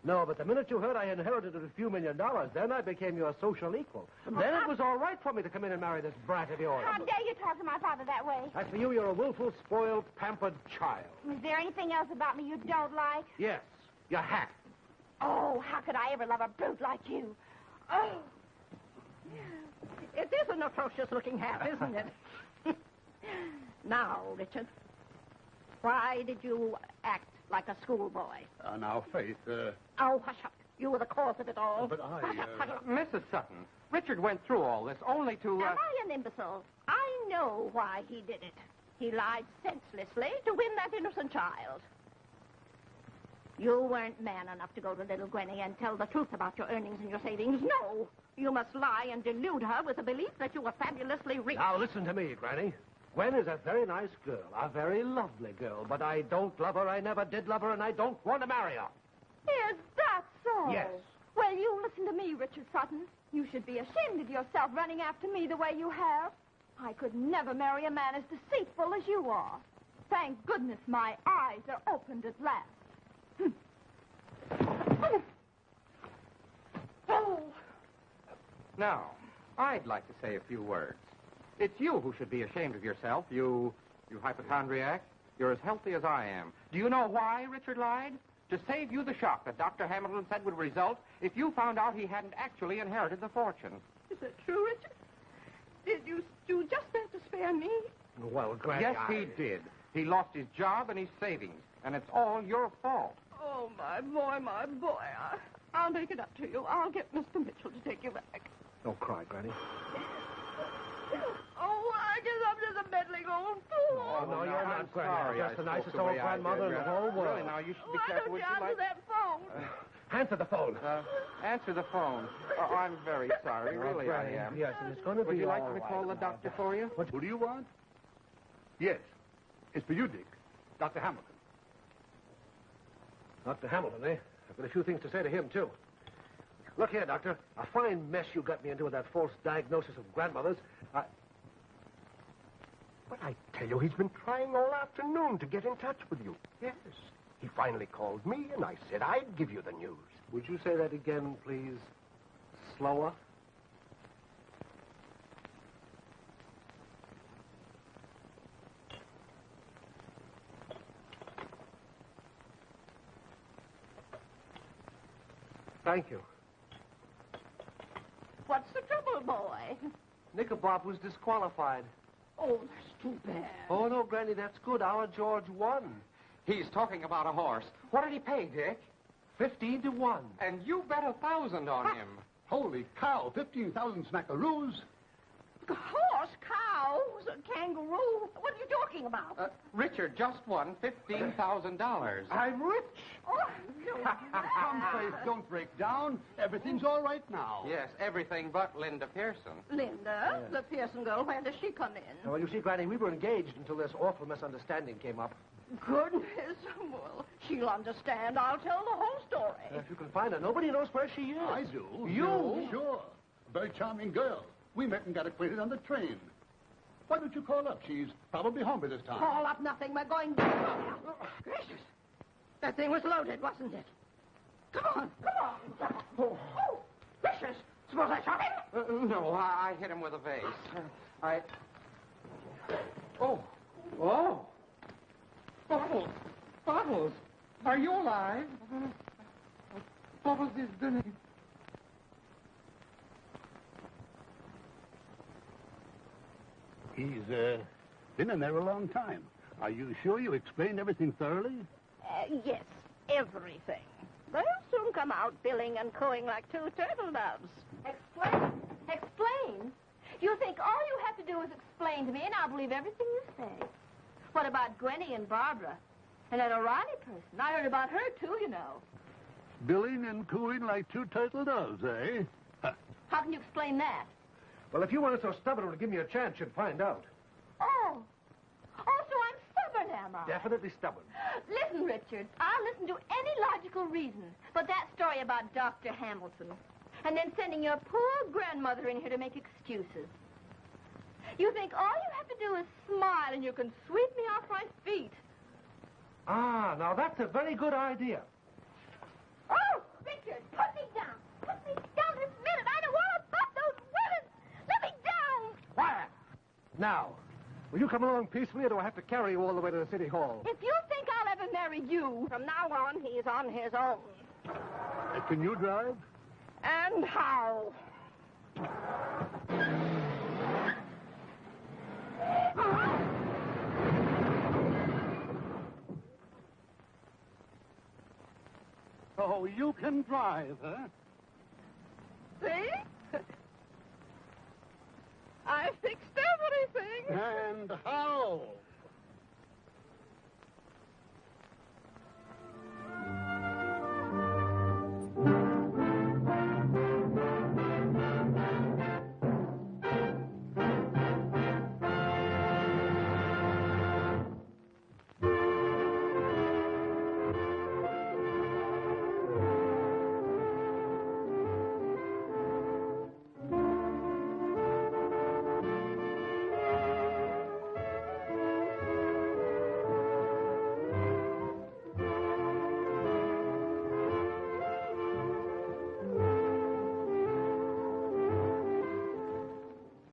No, but the minute you heard I inherited a few $1 million, then I became your social equal. Then it was all right for me to come in and marry this brat of yours. How dare you talk to my father that way? As for you, you're a willful, spoiled, pampered child. Is there anything else about me you don't like? Yes, your hat. Oh, how could I ever love a brute like you? Oh. It is an atrocious-looking hat, isn't it? Now, Richard, why did you act like a schoolboy? Now, Faith, Oh, hush up. You were the cause of it all. But I, Hush up, hush up. Mrs. Sutton, Richard went through all this only to... Am I an imbecile? I know why he did it. He lied senselessly to win that innocent child. You weren't man enough to go to little Gwenny and tell the truth about your earnings and your savings. No. You must lie and delude her with the belief that you were fabulously rich. Now, listen to me, Granny. Gwen is a very nice girl, a very lovely girl, but I don't love her, I never did love her, and I don't want to marry her. Is that so? Yes. Well, you listen to me, Richard Sutton. You should be ashamed of yourself running after me the way you have. I could never marry a man as deceitful as you are. Thank goodness my eyes are opened at last. Now, I'd like to say a few words. It's you who should be ashamed of yourself, you hypochondriac. You're as healthy as I am. Do you know why Richard lied? To save you the shock that Dr. Hamilton said would result if you found out he hadn't actually inherited the fortune. Is it true, Richard? Did you just have to spare me? Well, Granny, Yes, he did. He lost his job and his savings, and it's all your fault. Oh, my boy. I'll make it up to you. I'll get Mr. Mitchell to take you back. Don't cry, Granny. Oh, I guess I'm just a meddling old fool. Oh, no, you're not, Granny. Sorry, You're just the I spoke nicest the old way I grandmother did. in the whole world. Really, now, you should be Why careful. don't Would you you answer like... that phone? Answer the phone. Answer the phone. Oh, I'm very sorry. Really, I Granny, am. Yes, and it's going to be Would you like all me to right call the now. doctor for you? Who do you want? Yes. It's for you, Dick. Dr. Hamilton. Dr. Hamilton, eh? I've got a few things to say to him, too. Look here, Doctor. A fine mess you got me into with that false diagnosis of grandmother's. But I tell you, he's been trying all afternoon to get in touch with you. Yes. He finally called me, and I said I'd give you the news. Would you say that again, please? Slower? Thank you. What's the trouble, boy? Knickerbob was disqualified. Oh, that's too bad. Oh, no, Granny, that's good. Our George won. He's talking about a horse. What did he pay, Dick? 15 to 1. And you bet 1,000 on him. Holy cow, 15,000 smackaroos. Horse, cows, a kangaroo. What are you talking about? Richard just won $15,000. I'm rich. Oh, no. Come, Faith, don't break down. Everything's all right now. Yes, everything but Linda Pearson. Linda, the Pearson girl, where does she come in? Well, you see, Granny, we were engaged until this awful misunderstanding came up. Goodness. Well, she'll understand. I'll tell the whole story. If you can find her, nobody knows where she is. I do. You? Sure. Very charming girl. We met and got acquainted on the train. Why don't you call up? She's probably home by this time. Call up nothing. We're going down. Gracious. That thing was loaded, wasn't it? Come on. Oh, gracious. Suppose I shot him? No, I hit him with a vase. Oh. Bottles. Are you alive? Bottles is doing. He's been in there a long time. Are you sure you explained everything thoroughly? Yes, everything. They'll soon come out billing and cooing like two turtle doves. Explain? You think all you have to do is explain to me, and I'll believe everything you say. What about Gwenny and Barbara? And that O'Reilly person. I heard about her, too, you know. Billing and cooing like two turtle doves, eh? How can you explain that? Well, if you weren't so stubborn to give me a chance, you'd find out. Oh, so I'm stubborn, am I? Definitely stubborn. Listen, Richard, I'll listen to any logical reason. But that story about Dr. Hamilton, and then sending your poor grandmother in here to make excuses. You think all you have to do is smile and you can sweep me off my feet. Ah, now that's a very good idea. Oh, Richard, put me down. Put me down this minute. I know all about those women. Let me down. Quiet. Now, will you come along peacefully, or do I have to carry you all the way to the city hall? If you think I'll ever marry you, from now on, he's on his own. Can you drive? And how? Oh, you can drive, huh?